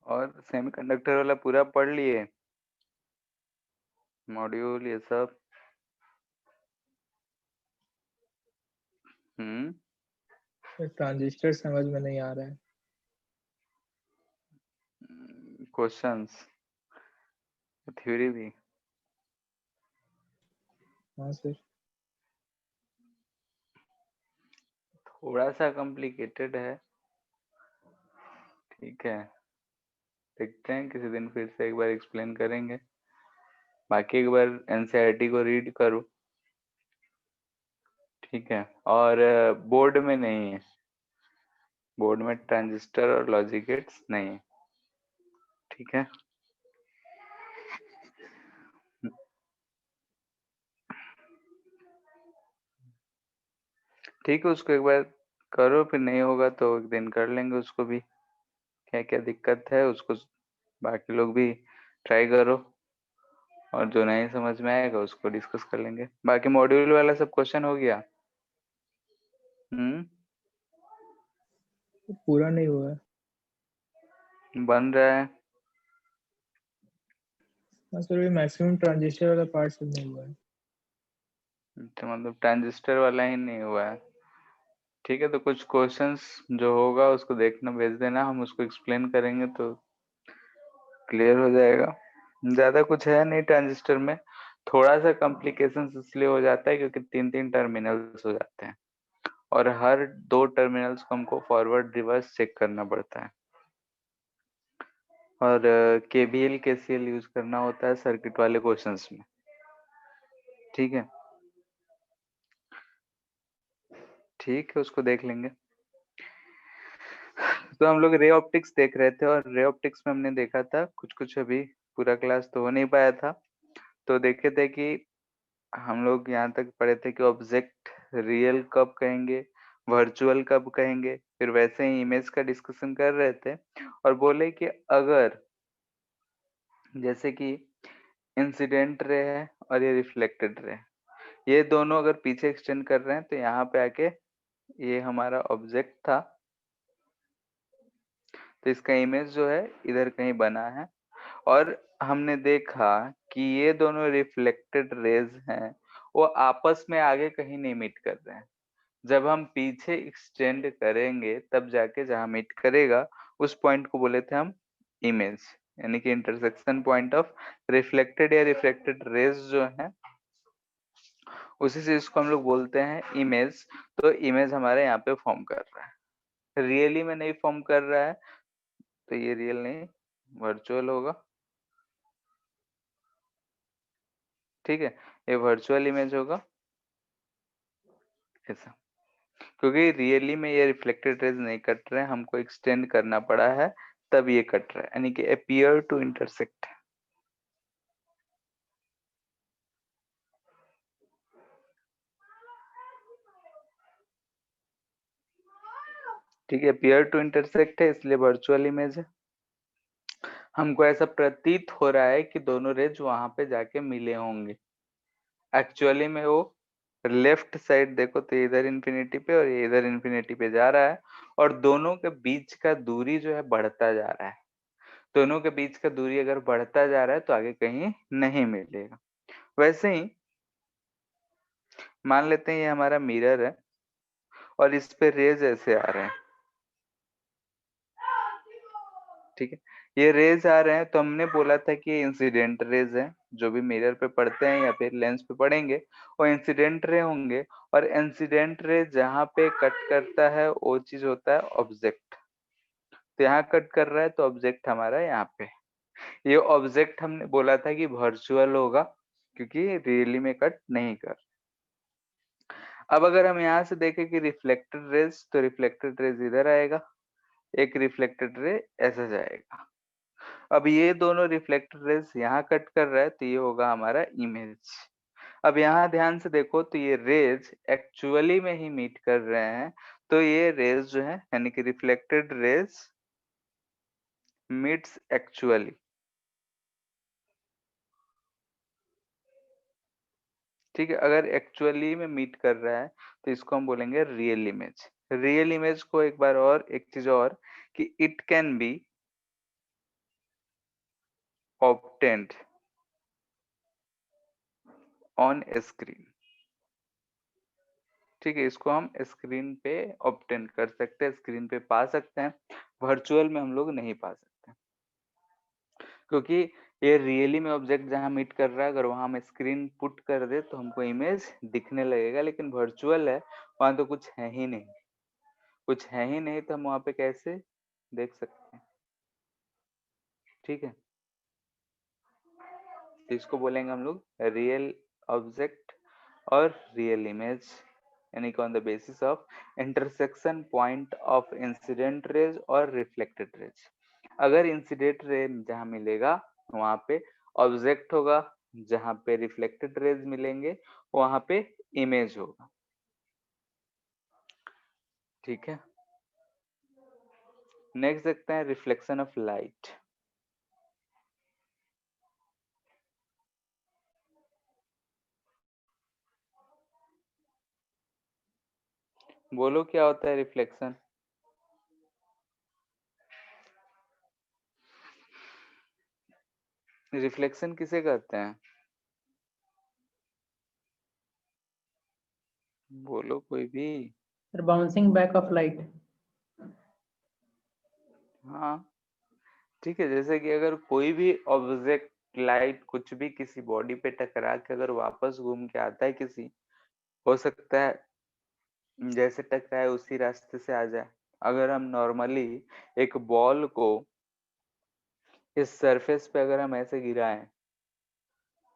और सेमीकंडक्टर वाला पूरा पढ़ लिए, मॉड्यूल ये सब? ट्रांजिस्टर समझ में नहीं आ रहा है। क्वेश्चंस, थ्योरी भी? हाँ सर। थोड़ा सा कॉम्प्लिकेटेड है, ठीक है, देखते हैं किसी दिन फिर से एक बार एक्सप्लेन करेंगे। बाकी एक बार एनसीईआरटी को रीड करो, ठीक है। और बोर्ड में नहीं है, बोर्ड में ट्रांजिस्टर और लॉजिक गेट्स नहीं है, ठीक है। ठीक है, उसको एक बार करो, फिर नहीं होगा तो एक दिन कर लेंगे उसको भी, क्या क्या दिक्कत है उसको। बाकी लोग भी ट्राई करो, और जो नहीं समझ में आएगा उसको डिस्कस कर लेंगे। बाकी मॉड्यूल वाला सब क्वेश्चन हो गया? पूरा नहीं हुआ है। बन रहा है। हाँ सर, ये मैक्सिमम ट्रांजिस्टर वाला पार्ट सब नहीं हुआ है। तो मतलब ट्रांजिस्टर वाला ही नहीं हुआ है, ठीक है। तो कुछ क्वेश्चंस जो होगा उसको देखना, भेज देना, हम उसको एक्सप्लेन करेंगे तो क्लियर हो जाएगा। ज्यादा कुछ है नहीं ट्रांजिस्टर में, थोड़ा सा कॉम्प्लिकेशंस इसलिए हो जाता है क्योंकि 3 3 टर्मिनल्स हो जाते हैं, और हर 2 टर्मिनल्स को हमको फॉरवर्ड रिवर्स चेक करना पड़ता है, और केबीएल केसीएल यूज करना होता है सर्किट वाले क्वेश्चंस में, ठीक है। ठीक है, उसको देख लेंगे। तो हम लोग रे ऑप्टिक्स देख रहे थे, और रे ऑप्टिक्स में हमने देखा था कुछ कुछ, अभी पूरा क्लास तो हो नहीं पाया था। तो देखे थे कि हम लोग यहाँ तक पढ़े थे कि ऑब्जेक्ट रियल कब कहेंगे, वर्चुअल कब कहेंगे, फिर वैसे ही इमेज का डिस्कशन कर रहे थे, और बोले कि अगर जैसे कि इंसिडेंट रे है और ये रिफ्लेक्टेड रे, ये दोनों अगर पीछे एक्सटेंड कर रहे हैं तो यहाँ पे आके ये हमारा ऑब्जेक्ट था, तो इसका इमेज जो है इधर कहीं बना है। और हमने देखा कि ये दोनों रिफ्लेक्टेड रेज हैं, वो आपस में आगे कहीं नहीं मीट कर रहे हैं। जब हम पीछे एक्सटेंड करेंगे तब जाके जहां मीट करेगा उस पॉइंट को बोले थे हम इमेज, यानी कि इंटरसेक्शन पॉइंट ऑफ रिफ्लेक्टेड या रिफ्लेक्टेड रेज जो है, उसी चीज को हम लोग बोलते हैं इमेज। तो इमेज हमारे यहाँ पे फॉर्म कर रहा है, रियली में नहीं फॉर्म कर रहा है, तो ये रियल नहीं, वर्चुअल होगा, ठीक है। ये वर्चुअल इमेज होगा ऐसा, क्योंकि रियली में ये रिफ्लेक्टेड रेज नहीं कट रहे हैं, हमको एक्सटेंड करना पड़ा है तब ये कट रहा है, यानी कि अपीयर टू इंटरसेक्ट। ठीक है, अपीयर टू इंटरसेक्ट है इसलिए वर्चुअल इमेज है। हमको ऐसा प्रतीत हो रहा है कि दोनों रेज वहां पे जाके मिले होंगे, एक्चुअली में वो लेफ्ट साइड देखो तो इधर इन्फिनिटी पे और ये इधर इन्फिनिटी पे जा रहा है, और दोनों के बीच का दूरी जो है बढ़ता जा रहा है। दोनों के बीच का दूरी अगर बढ़ता जा रहा है तो आगे कहीं नहीं मिलेगा। वैसे ही मान लेते हैं ये हमारा मिरर है और इस पे रेज ऐसे आ रहे हैं, ठीक है। ये रेज आ रहे हैं तो हमने बोला था कि ये इंसिडेंट रेज है, जो भी मिरर पे पड़ते हैं या फिर लेंस पे पड़ेंगे वो इंसिडेंट रे होंगे, और इंसिडेंट रे जहां पे कट करता है वो चीज होता है ऑब्जेक्ट। तो यहाँ कट कर रहा है तो ऑब्जेक्ट हमारा यहाँ पे, ये ऑब्जेक्ट हमने बोला था कि वर्चुअल होगा क्योंकि रियली में कट नहीं कर। अब अगर हम यहाँ से देखें कि रिफ्लेक्टेड रेज, तो रिफ्लेक्टेड रेज इधर आएगा, एक रिफ्लेक्टेड रे ऐसा जाएगा। अब ये दोनों रिफ्लेक्टेड रेज यहाँ कट कर रहा है तो ये होगा हमारा इमेज। अब यहाँ ध्यान से देखो तो ये रेज एक्चुअली में ही मीट कर रहे हैं, तो ये रेज जो है यानी कि रिफ्लेक्टेड रेज मीट्स एक्चुअली, ठीक है। अगर एक्चुअली में मीट कर रहा है तो इसको हम बोलेंगे रियल इमेज। रियल इमेज को एक बार और एक चीज और कि it can be obtained on screen। ठीक है, इसको हम स्क्रीन पे ऑब्टेन कर सकते हैं, स्क्रीन पे पा सकते हैं, वर्चुअल में हम लोग नहीं पा सकते, क्योंकि ये रियली में ऑब्जेक्ट जहाँ मीट कर रहा है, अगर वहां हम स्क्रीन पुट कर दे तो हमको इमेज दिखने लगेगा, लेकिन वर्चुअल है, वहां तो कुछ है ही नहीं, कुछ है ही नहीं, तो हम वहां पे कैसे देख सकते हैं। ठीक है, तो इसको बोलेंगे हम लोग रियल ऑब्जेक्ट और रियल इमेज, यानी कि on the basis of intersection point of incident raise और रिफ्लेक्टेड रेज। अगर इंसिडेंट रे जहां मिलेगा वहां पे ऑब्जेक्ट होगा, जहां पे रिफ्लेक्टेड रेज मिलेंगे वहां पे इमेज होगा। ठीक है, नेक्स्ट देखते हैं रिफ्लेक्शन ऑफ लाइट। बोलो क्या होता है रिफ्लेक्शन? रिफ्लेक्शन किसे कहते हैं? बोलो कोई भी। Sir bouncing back of light. हाँ ठीक है, जैसे कि अगर कोई भी ऑब्जेक्ट लाइट कुछ भी किसी बॉडी पे टकरा के अगर वापस घूम के आता है, किसी हो सकता है जैसे टकराए उसी रास्ते से आ जाए। अगर हम नॉर्मली एक बॉल को इस सरफेस पे अगर हम ऐसे गिराएं,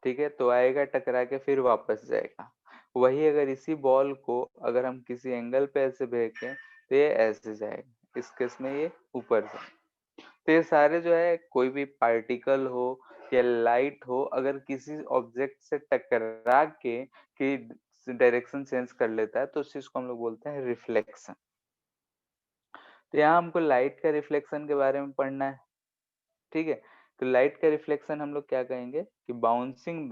ठीक है, तो आएगा टकरा के फिर वापस जाएगा। वही अगर इसी बॉल को अगर हम किसी एंगल पे ऐसे फेंकें तो ये ऐसे जाएगा, इस केस में ये ऊपर जाएगा। तो ये सारे जो है कोई भी पार्टिकल हो या लाइट हो, अगर किसी ऑब्जेक्ट से टकरा के कि डायरेक्शन चेंज कर लेता है तो उस चीज को हम लोग बोलते हैं रिफ्लेक्शन। तो यहाँ हमको लाइट का रिफ्लेक्शन के बारे में पढ़ना है। ठीक है, तो लाइट का रिफ्लेक्शन हम लोग क्या कहेंगे कि bouncing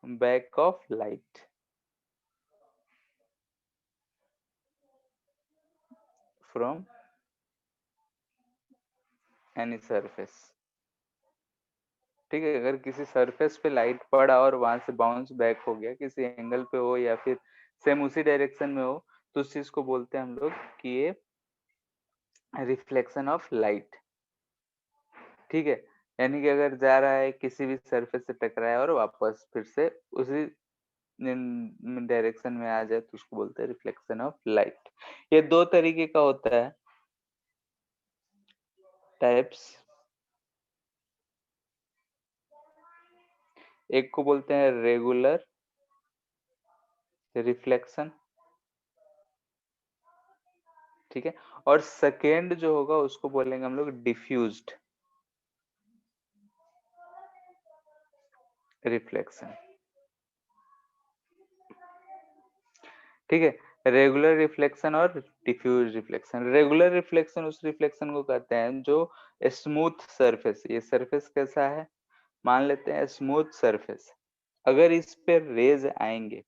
back of light from any surface. ठीक है, अगर किसी सरफेस पे लाइट पड़ा और वहां से बाउंस बैक हो गया, किसी एंगल पे हो या फिर सेम उसी डायरेक्शन में हो, तो उस चीज को बोलते हैं हम लोग कि ये रिफ्लेक्शन ऑफ लाइट। ठीक है, यानी कि अगर जा रहा है किसी भी सरफेस से टकराया और वापस फिर से उसी डायरेक्शन में आ जाए तो उसको बोलते हैं रिफ्लेक्शन ऑफ लाइट। ये दो तरीके का होता है, टाइप्स। एक को बोलते हैं रेगुलर रिफ्लेक्शन, ठीक है, और सेकेंड जो होगा उसको बोलेंगे हम लोग डिफ्यूज्ड रिफ्लेक्शन। ठीक है, रेगुलर रिफ्लेक्शन और डिफ्यूज रिफ्लेक्शन। रेगुलर रिफ्लेक्शन उस रिफ्लेक्शन को कहते हैं जो स्मूथ सरफेस, ये सरफेस कैसा है, मान लेते हैं स्मूथ सरफेस, अगर इस पे रेज आएंगे,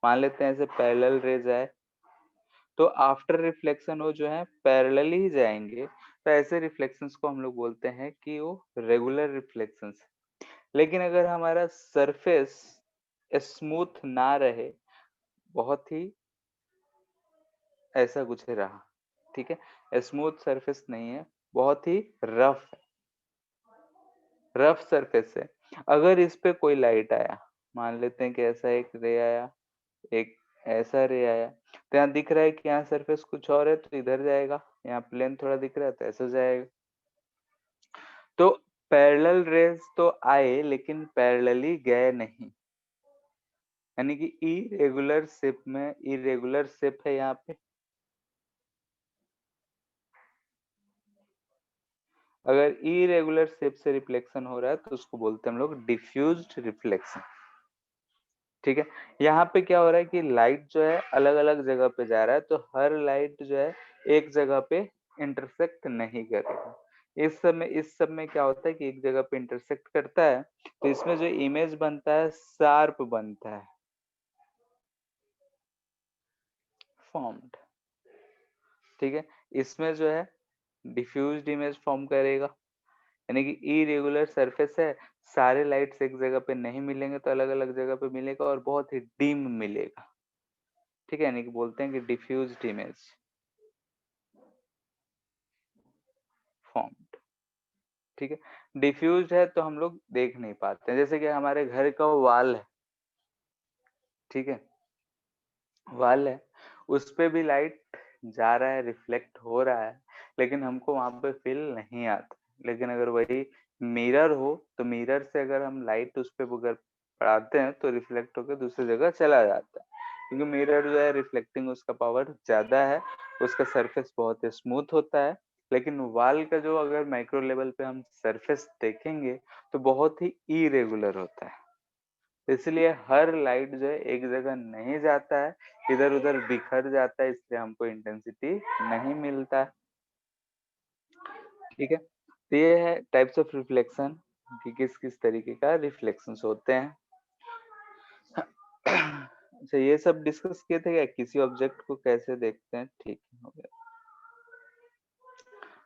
मान लेते हैं ऐसे पैरेलल रेज आए, तो आफ्टर रिफ्लेक्शन वो जो है पैरेलल ही जाएंगे, तो ऐसे रिफ्लेक्शंस को हम लोग बोलते हैं कि वो रेगुलर रिफ्लेक्शंस। लेकिन अगर हमारा सरफेस स्मूथ ना रहे, बहुत ही ऐसा कुछ रहा, ठीक है, स्मूथ सरफेस नहीं है, बहुत ही रफ रफ सरफेस है, अगर इस पे कोई लाइट आया, मान लेते हैं कि ऐसा एक रे आया, एक ऐसा रे आया, तो यहाँ दिख रहा है कि यहाँ सरफेस कुछ और है तो इधर जाएगा, यहाँ प्लेन थोड़ा दिख रहा है तो ऐसा जाएगा। तो पैरेलल रेज तो आए लेकिन पैरेलली गए नहीं, यानी कि इरेगुलर शेप में, इरेगुलर शेप है यहाँ पे। अगर इरेगुलर शेप से रिफ्लेक्शन हो रहा है तो उसको बोलते हैं हम लोग डिफ्यूज्ड रिफ्लेक्शन। ठीक है, यहाँ पे क्या हो रहा है कि लाइट जो है अलग अलग जगह पे जा रहा है, तो हर लाइट जो है एक जगह पे इंटरसेक्ट नहीं करेगा। इस सब में क्या होता है कि एक जगह पे इंटरसेक्ट करता है, तो इसमें जो इमेज बनता है शार्प बनता है, फॉर्म्ड। ठीक है, इसमें जो है डिफ्यूज्ड इमेज फॉर्म करेगा, यानी कि इरेगुलर सरफेस है, सारे लाइट्स एक जगह पे नहीं मिलेंगे तो अलग अलग जगह पे मिलेगा और बहुत ही डिम मिलेगा, ठीक है, यानी कि बोलते हैं कि डिफ्यूज्ड इमेज फॉर्म, ठीक है। डिफ्यूज्ड है तो हम लोग देख नहीं पाते, जैसे कि हमारे घर का वॉल है, ठीक है, वॉल है, उस पे भी लाइट जा रहा है, रिफ्लेक्ट हो रहा है, लेकिन हमको वहां पे फील नहीं आता। लेकिन अगर वही मिरर हो तो मिरर से अगर हम लाइट उस पे अगर पड़ाते हैं तो रिफ्लेक्ट होकर दूसरी जगह चला जाता है, क्योंकि मिरर जो है रिफ्लेक्टिंग उसका पावर ज्यादा है, उसका सरफेस बहुत ही स्मूथ होता है। लेकिन वॉल का जो अगर माइक्रो लेवल पे हम सरफेस देखेंगे तो बहुत ही इरेगुलर होता है, इसलिए हर लाइट जो है एक जगह नहीं जाता है, इधर उधर बिखर जाता है, इसलिए हमको इंटेंसिटी नहीं मिलता है, ठीक है। तो ये है टाइप्स ऑफ रिफ्लेक्शन कि किस किस तरीके का रिफ्लेक्शंस होते हैं। अच्छा, ये सब डिस्कस किए थे क्या, किसी ऑब्जेक्ट को कैसे देखते हैं, ठीक है, हो गया।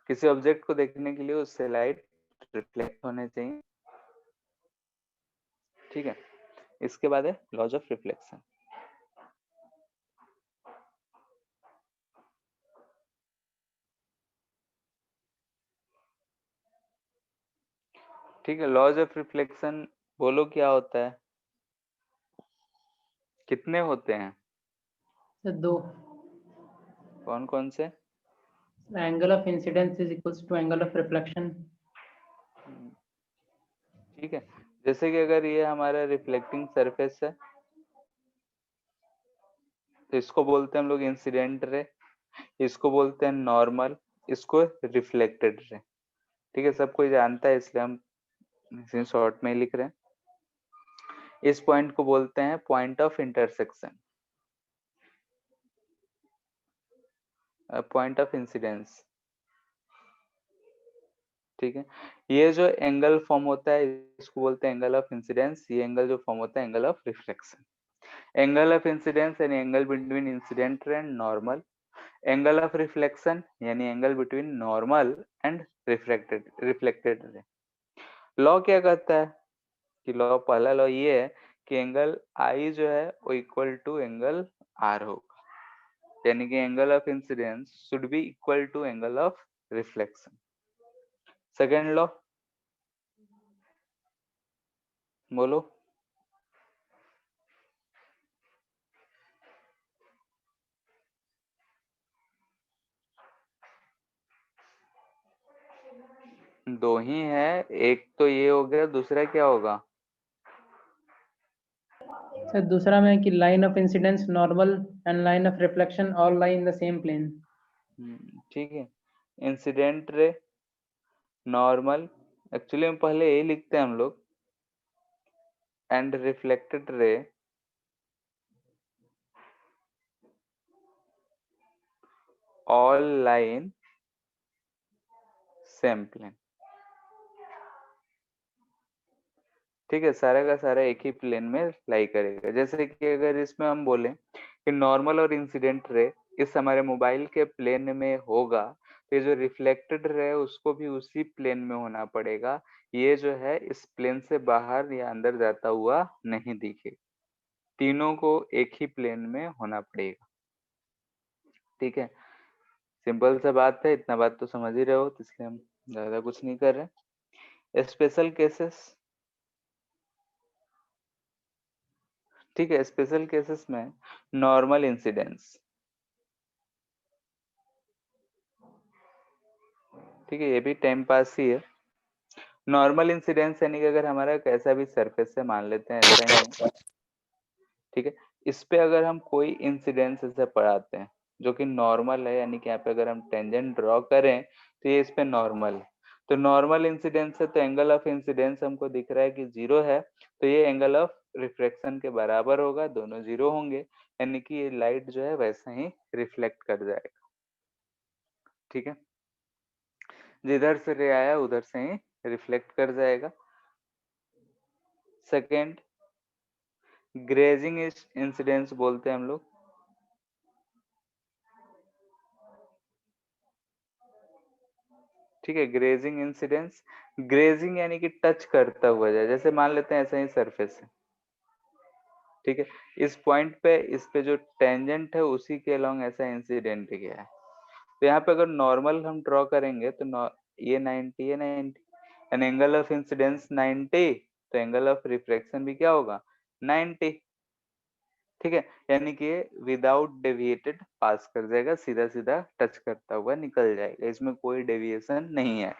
किसी ऑब्जेक्ट को देखने के लिए उससे लाइट रिफ्लेक्ट होने चाहिए, ठीक है। इसके बाद है लॉज ऑफ रिफ्लेक्शन। ठीक है, लॉज ऑफ रिफ्लेक्शन बोलो क्या होता है, कितने होते हैं, सर दो। कौन कौन से? Angle of incidence is equals to angle of reflection. ठीक है, जैसे कि अगर ये हमारा रिफ्लेक्टिंग सरफेस है तो इसको बोलते हैं हम लोग इंसिडेंट रे, इसको बोलते हैं नॉर्मल, इसको रिफ्लेक्टेड रे, ठीक है, सब कोई जानता है इसलिए हम इसे शॉर्ट में लिख रहे हैं। इस पॉइंट को बोलते हैं point of intersection, point of incidence, ठीक है। ये जो एंगल फॉर्म होता है इसको बोलते हैं एंगल ऑफ इंसिडेंस, ये एंगल जो फॉर्म होता है angle of reflection. Angle of incidence यानी angle between incident ray and normal, angle of reflection यानी angle between normal and reflected ray. Law क्या कहता है कि लॉ, पहला लॉ ये है कि एंगल आई जो है वो इक्वल टू एंगल आर होगा, यानी कि angle of incidence should be equal to angle of reflection. Second law बोलो। दो ही है, एक तो ये हो गया, दूसरा क्या होगा? सर दूसरा में कि line of incidence normal and line of reflection all lie in the same plane. ठीक है, इंसिडेंट रे नॉर्मल, एक्चुअली में पहले यही लिखते हैं हम लोग, and reflected ray all line same plane, ठीक है, सारा का सारा एक ही प्लेन में लाई करेगा। जैसे कि अगर इसमें हम बोले कि नॉर्मल और इंसिडेंट रे इस हमारे मोबाइल के प्लेन में होगा, तो ये जो रिफ्लेक्टेड रे है उसको भी उसी प्लेन में होना पड़ेगा, ये जो है इस प्लेन से बाहर या अंदर जाता हुआ नहीं दिखेगा, तीनों को एक ही प्लेन में होना पड़ेगा, ठीक है। सिंपल सा बात है, इतना बात तो समझ ही रहे हो, तो इसलिए हम ज्यादा कुछ नहीं कर रहे। स्पेशल केसेस, ठीक है, स्पेशल केसेस में नॉर्मल इंसिडेंस, ठीक है, ये भी टाइम पास ही है। नॉर्मल इंसिडेंस यानी कि अगर हमारा कैसा भी सरफेस है, मान लेते हैं ऐसा ही है, ठीक है, इस पे अगर हम कोई इंसिडेंस ऐसे पढ़ाते हैं जो कि नॉर्मल है, यानी कि यहाँ पे अगर हम टेंजेंट ड्रॉ करें तो ये इस पे नॉर्मल है, तो नॉर्मल इंसिडेंस है तो एंगल ऑफ इंसिडेंस हमको दिख रहा है कि 0 है, तो ये एंगल ऑफ रिफ्लेक्शन के बराबर होगा, दोनों 0 होंगे, यानी कि ये लाइट जो है वैसा ही रिफ्लेक्ट कर जाएगा, ठीक है, जिधर से रे आया उधर से ही रिफ्लेक्ट कर जाएगा। सेकेंड, ग्रेजिंग इंसिडेंस बोलते हैं हम लोग, ठीक है। ग्रेजिंग इंसिडेंस, ग्रेजिंग यानी कि टच करता हुआ जाए, जैसे मान लेते हैं ऐसा ही सरफेस है, ठीक है, इस पॉइंट पे इस पे जो टेंजेंट है उसी के अलोंग ऐसा इंसिडेंट गया है। तो यहाँ पे अगर नॉर्मल हम ड्रॉ करेंगे तो ये 90, ये 90, एंड एंगल ऑफ इंसिडेंस 90, तो एंगल ऑफ रिफ्रैक्शन भी क्या होगा, 90। ठीक है, यानी कि विदाउट डेविएटेड पास कर जाएगा, सीधा सीधा टच करता हुआ निकल जाएगा, इसमें कोई डेविएशन नहीं है।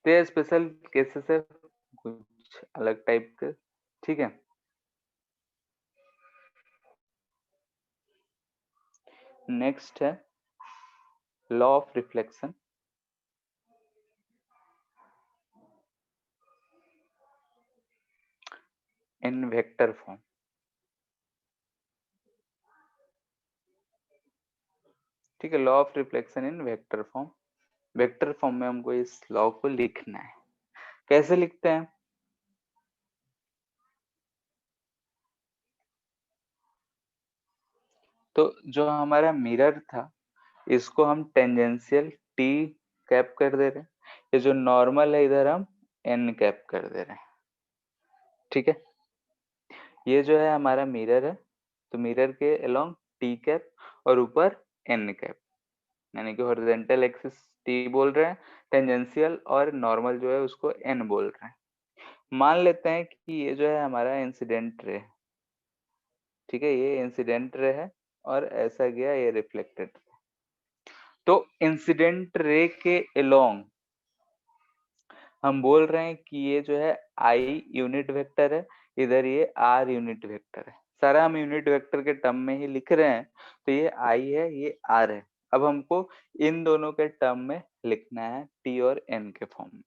तो ये स्पेशल केसेस है कुछ अलग टाइप के। ठीक है, नेक्स्ट है law of reflection in vector form. ठीक है, law of reflection in vector form, vector form में हमको इस लॉ को लिखना है। कैसे लिखते हैं, तो जो हमारा मिरर था इसको हम टेंजेंशियल टी कैप कर दे रहे हैं, ये जो नॉर्मल है इधर हम एन कैप कर दे रहे हैं। ठीक है, ये जो है हमारा मिरर है, तो मिरर के अलोंग टी कैप और ऊपर एन कैप, यानी कि हॉरिजॉन्टल एक्सिस टी बोल रहे हैं, टेंजेंशियल और नॉर्मल जो है उसको एन बोल रहे हैं। मान लेते हैं कि ये जो है हमारा इंसिडेंट रे, ठीक है, ये इंसिडेंट रे है और ऐसा गया ये रिफ्लेक्टेड। तो इंसिडेंट रे के अलोंग हम बोल रहे हैं कि ये जो है आई यूनिट वेक्टर है, इधर ये आर यूनिट वेक्टर है, सारा हम यूनिट वेक्टर के टर्म में ही लिख रहे हैं। तो ये आई है, ये आर है, अब हमको इन दोनों के टर्म में लिखना है टी और एन के फॉर्म में।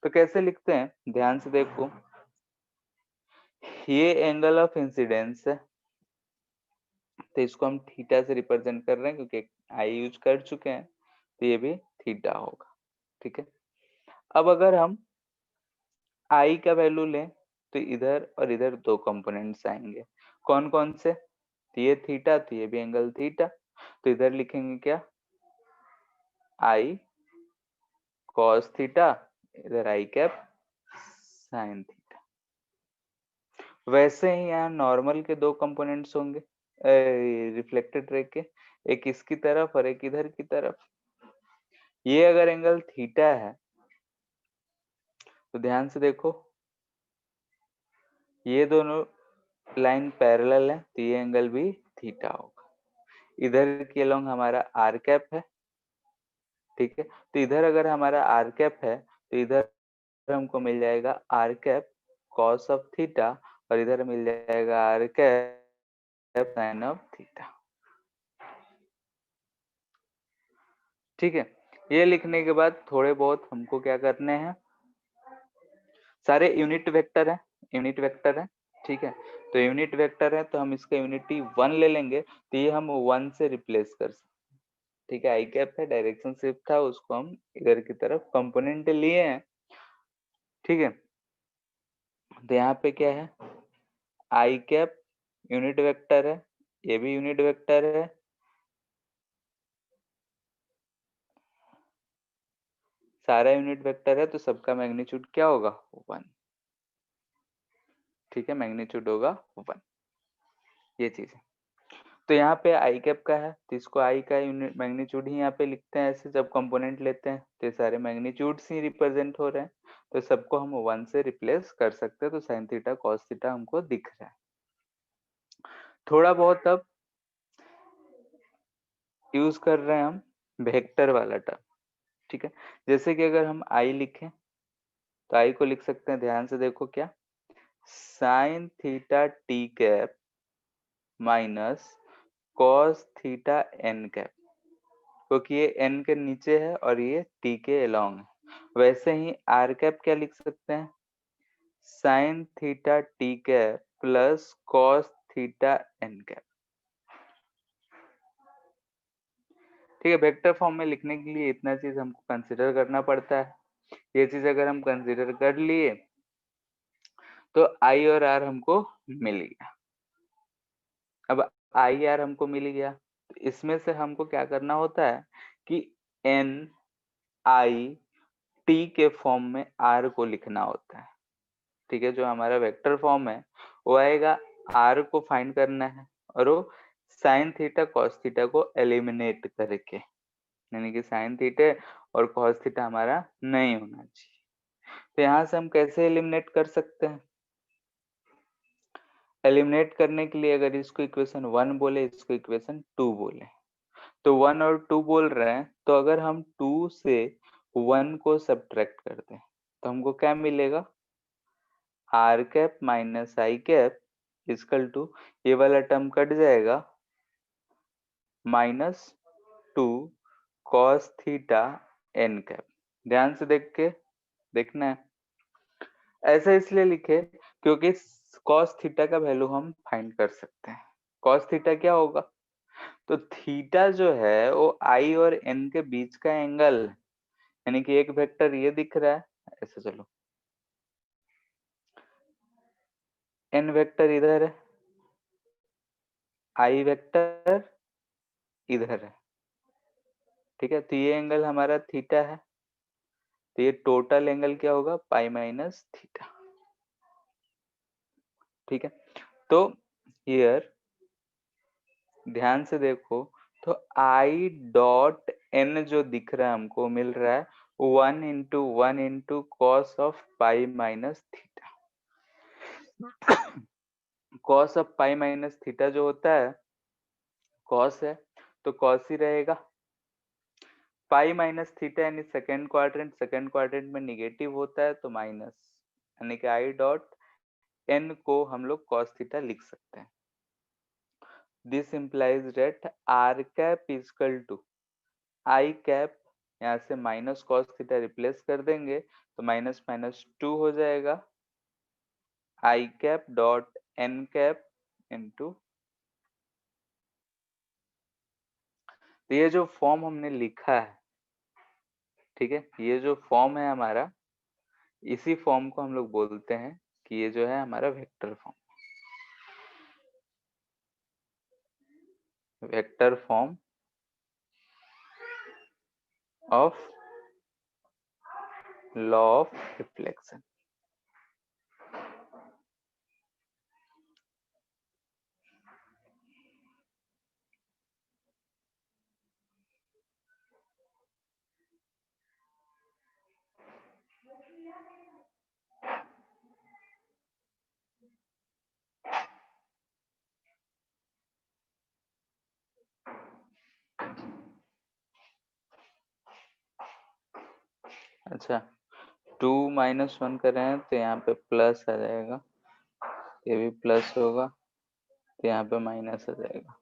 तो कैसे लिखते हैं, ध्यान से देखो, ये एंगल ऑफ इंसिडेंस है, तो इसको हम थीटा से रिप्रेजेंट कर रहे हैं क्योंकि आई यूज कर चुके हैं, तो ये भी थीटा होगा। ठीक है, अब अगर हम आई का वैल्यू लें तो इधर और इधर दो कंपोनेंट्स आएंगे, कौन कौन से, तो ये थीटा, तो ये भी एंगल थीटा, तो इधर लिखेंगे क्या, आई कॉस थीटा, इधर आई कैप साइन थीटा। वैसे ही यहाँ नॉर्मल के दो कंपोनेंट्स होंगे रिफ्लेक्टेड रे के, एक इसकी तरफ और एक इधर की तरफ। ये अगर एंगल थीटा है तो ध्यान से देखो, ये दोनों लाइन पैरेलल है, तो ये एंगल भी थीटा होगा। इधर के अलोंग हमारा आर कैप है, ठीक है, तो इधर अगर हमारा आर कैप है तो इधर हमको मिल जाएगा R cap cos of theta, और इधर मिल जाएगा R cap sine of theta. ठीक है, ये लिखने के बाद थोड़े बहुत हमको क्या करने हैं, सारे यूनिट वेक्टर है, यूनिट वेक्टर है, ठीक है, तो यूनिट वेक्टर है तो हम इसका यूनिटी 1 ले लेंगे, तो ये हम 1 से रिप्लेस कर सकते। ठीक है, आई कैप है, डायरेक्शन शिफ्ट था, उसको हम इधर की तरफ कंपोनेंट लिए हैं। ठीक है, तो यहाँ पे क्या है, आई कैप यूनिट वेक्टर है, ये भी यूनिट वेक्टर है, सारा यूनिट वेक्टर है, तो सबका मैग्नीट्यूड क्या होगा, 1। ठीक है, मैग्नीट्यूड होगा 1, ये चीज है। तो यहाँ पे आई कैप का है, तो इसको आई का यूनिट मैग्नीट्यूड ही यहाँ पे लिखते हैं, ऐसे जब कंपोनेंट लेते हैं तो ये सारे मैग्नीट्यूड्स ही रिप्रेजेंट हो रहे हैं, तो सबको हम 1 से रिप्लेस कर सकते हैं, तो साइन थीटा कॉस थीटा हमको दिख रहा है। थोड़ा बहुत अब यूज कर रहे हैं हम वेक्टर वाला टर्म। ठीक है, जैसे कि अगर हम आई लिखें तो आई को लिख सकते हैं, ध्यान से देखो क्या, sine theta T cap minus cos theta N cap, क्योंकि ये एन के नीचे है और ये टी के अलोंग है। वैसे ही आर कैप क्या लिख सकते हैं, sine theta T cap plus cos theta N cap. ठीक है, वेक्टर फॉर्म में लिखने के लिए इतना चीज हमको कंसिडर करना पड़ता है। ये चीज अगर हम कंसिडर कर लिए तो आई और आर हमको मिल गया। अब आई आर हमको मिल गया, तो इसमें से हमको क्या करना होता है कि एन आई टी के फॉर्म में आर को लिखना होता है। ठीक है, जो हमारा वेक्टर फॉर्म है वो आएगा, आर को फाइंड करना है और वो साइन थीटा कॉस थीटा को एलिमिनेट करके, यानी कि साइन थीटा और कॉस थीटा हमारा नहीं होना चाहिए। तो यहाँ से हम कैसे एलिमिनेट कर सकते हैं? एलिमिनेट करने के लिए अगर इसको इक्वेशन 1 बोले, इसको इक्वेशन 2 बोले, तो 1 और 2 बोल रहे हैं, तो अगर हम 2 से 1 को सब्ट्रैक्ट कर दें तो हमको क्या मिलेगा? R cap minus I cap is equal to, ये वाला टर्म कट जाएगा, minus 2 cos theta N cap. ध्यान से देखना है। ऐसा इसलिए लिखे क्योंकि कॉस थीटा का वैल्यू हम फाइंड कर सकते हैं। कॉस थीटा क्या होगा? तो थीटा जो है वो आई और एन के बीच का एंगल है, यानी कि एक वेक्टर ये दिख रहा है, ऐसे चलो, एन वेक्टर इधर है, आई वेक्टर इधर है। ठीक है, तो ये एंगल हमारा थीटा है, तो ये टोटल एंगल क्या होगा? Pi minus theta. ठीक है, तो हियर ध्यान से देखो, तो आई डॉट एन जो दिख रहा है हमको मिल रहा है 1 into cos of pi minus theta. Cos of pi minus theta जो होता है कॉस है, तो कॉस ही रहेगा। पाई माइनस थीटा यानी सेकेंड क्वाड्रेंट में निगेटिव होता है तो माइनस, यानी कि आई डॉट एन को हम लोग कॉस थीटा लिख सकते हैं। This implies that R cap is equal to I cap, यहाँ से माइनस कॉस थीटा रिप्लेस कर देंगे तो माइनस माइनस 2 हो जाएगा, i cap dot n cap into, तो ये जो फॉर्म हमने लिखा है, ठीक है, ये जो फॉर्म है हमारा, इसी फॉर्म को हम लोग बोलते हैं कि ये जो है हमारा vector form, vector form of law of reflection. अच्छा, 2 - 1 कर रहे हैं तो यहाँ पे प्लस आ जाएगा, ये भी प्लस होगा, तो यहाँ पे माइनस आ जाएगा।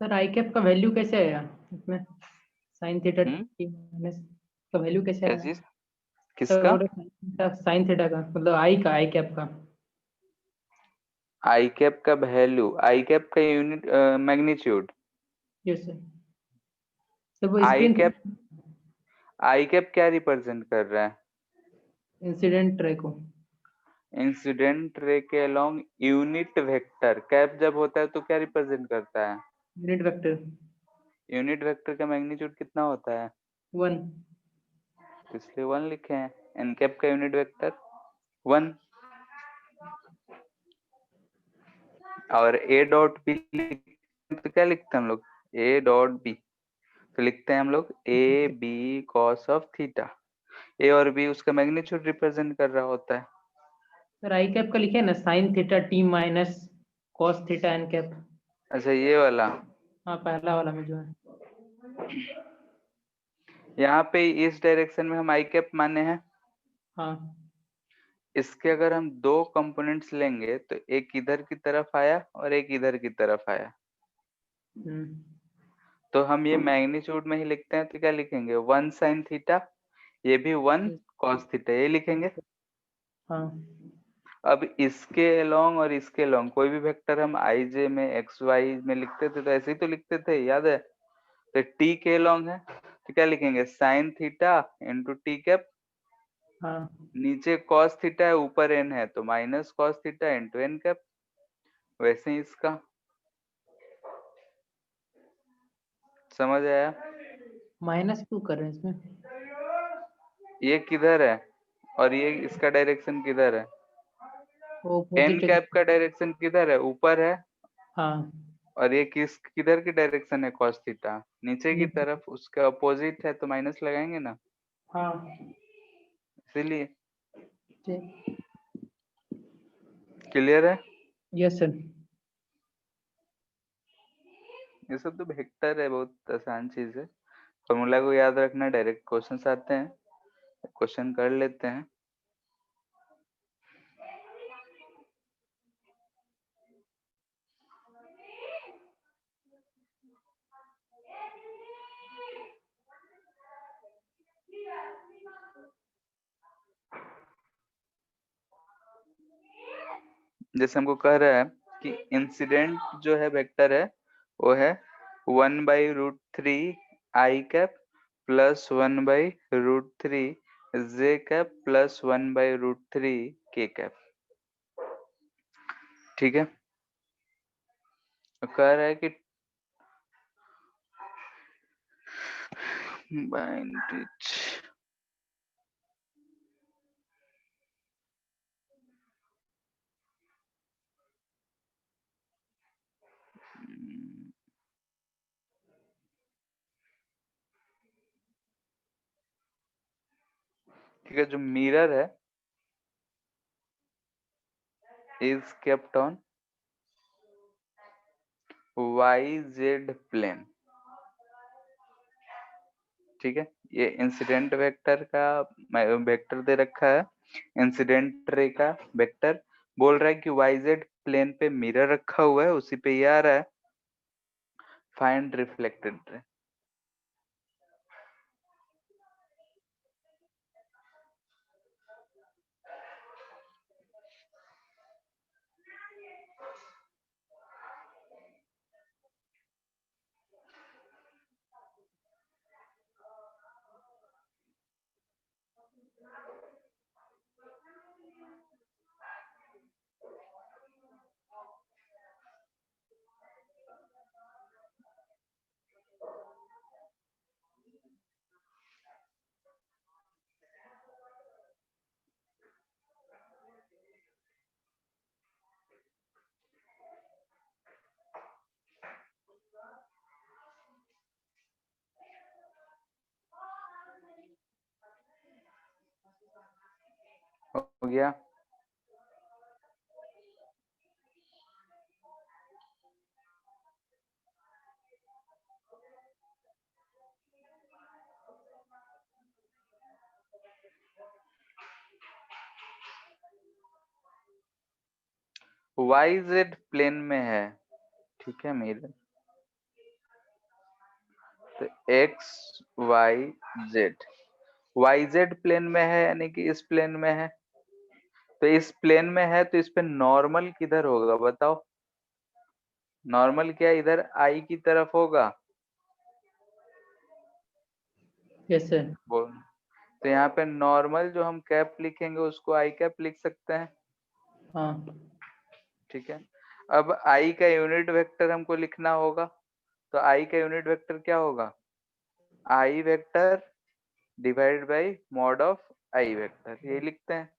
सर आई कैप का वैल्यू कैसे आया इसमें? साइन थीटा हम्म, टी माइनस का वैल्यू कैसे क्या आया? चीज? किसका? सर साइन थीटा का मतलब आई कैप का। आई कैप का वैल्यू, आई कैप का unit magnitude. Yes sir. Sir वो i screen cap, i cap क्या रिप्रेजेंट कर रहा है? इंसिडेंट रे को। इंसिडेंट रे के अलोंग यूनिट वेक्टर, कैप जब होता है तो क्या रिप्रेजेंट करता है? यूनिट वेक्टर यूनिट वेक्टर का मैग्नीट्यूड कितना होता है? 1। तो इसलिए 1 लिखे हैं। एन कैप का यूनिट वेक्टर 1, और ए डॉट बी तो क्या लिखते हैं हम लोग? ए डॉट बी, तो लिखते हैं हम लोग a b cos of theta. A और बी उसका मैग्नीट्यूड रिप्रेजेंट कर रहा होता है। सर आई कैप का लिखे ना sine theta T minus cos theta N cap. अच्छा, ये वाला। हाँ पहला वाला में जो है। यहाँ पे इस डायरेक्शन में हम आई कैप माने हैं। हाँ इसके अगर हम दो कंपोनेंट्स लेंगे तो एक इधर की तरफ आया और एक इधर की तरफ आया, तो हम ये मैग्नीट्यूड में ही लिखते हैं, तो क्या लिखेंगे? 1 साइन थीटा, ये भी 1 कॉस थीटा, ये लिखेंगे। हाँ अब इसके अलोंग और इसके अलोंग कोई भी वेक्टर हम आई जे में एक्स वाई में लिखते थे तो ऐसे ही तो लिखते थे, याद है? तो टी के अलोंग है तो क्या लिखेंगे? Sine theta into T cap, हाँ नीचे कॉस थीटा है ऊपर एन है तो minus cos theta into N cap. वैसे ही इसका, समझ आया? माइनस क्यों कर रहे हैं इसमें? ये किधर है और ये इसका डायरेक्शन किधर है? वो एन अपोजिट है। कैप का डायरेक्शन किधर है? ऊपर है। हाँ, और ये किधर की डायरेक्शन है? कॉस थीटा नीचे की नीचे। तरफ, उसका अपोजिट है तो माइनस लगाएंगे ना, हाँ, इसीलिए। ठीक। क्लियर है? Yes sir. ये सब तो वेक्टर है, बहुत आसान चीज है। फॉर्मूला को याद रखना, डायरेक्ट क्वेश्चंस आते हैं, क्वेश्चन कर लेते हैं। जैसे हमको कह रहा है कि इंसिडेंट जो है वेक्टर है वो है 1/√3 आई कैप प्लस 1/√3 जे कैप प्लस 1/√3 के कैप। ठीक है, तो कह रहा है कि बाइंडिज ठीक है, जो मिरर है is kept on YZ plane. ठीक है, ये इंसिडेंट वेक्टर का वेक्टर दे रखा है, इंसिडेंट रे का वेक्टर। बोल रहा है कि YZ प्लेन पे मिरर रखा हुआ है, उसी पे ये आ रहा है फाइंड रिफ्लेक्टेड रे। हो गया। YZ प्लेन में है, ठीक है मिरर, तो YZ प्लेन में है, यानी कि इस प्लेन में है। तो इस प्लेन में है तो इस पे नॉर्मल किधर होगा बताओ? नॉर्मल क्या इधर आई की तरफ होगा? Yes sir. बोल, तो यहाँ पे नॉर्मल जो हम कैप लिखेंगे उसको आई कैप लिख सकते हैं। हाँ। ठीक है, अब आई का यूनिट वेक्टर हमको लिखना होगा, तो आई का यूनिट वेक्टर क्या होगा? I vector divide by mod of i vector, ये लिखते हैं।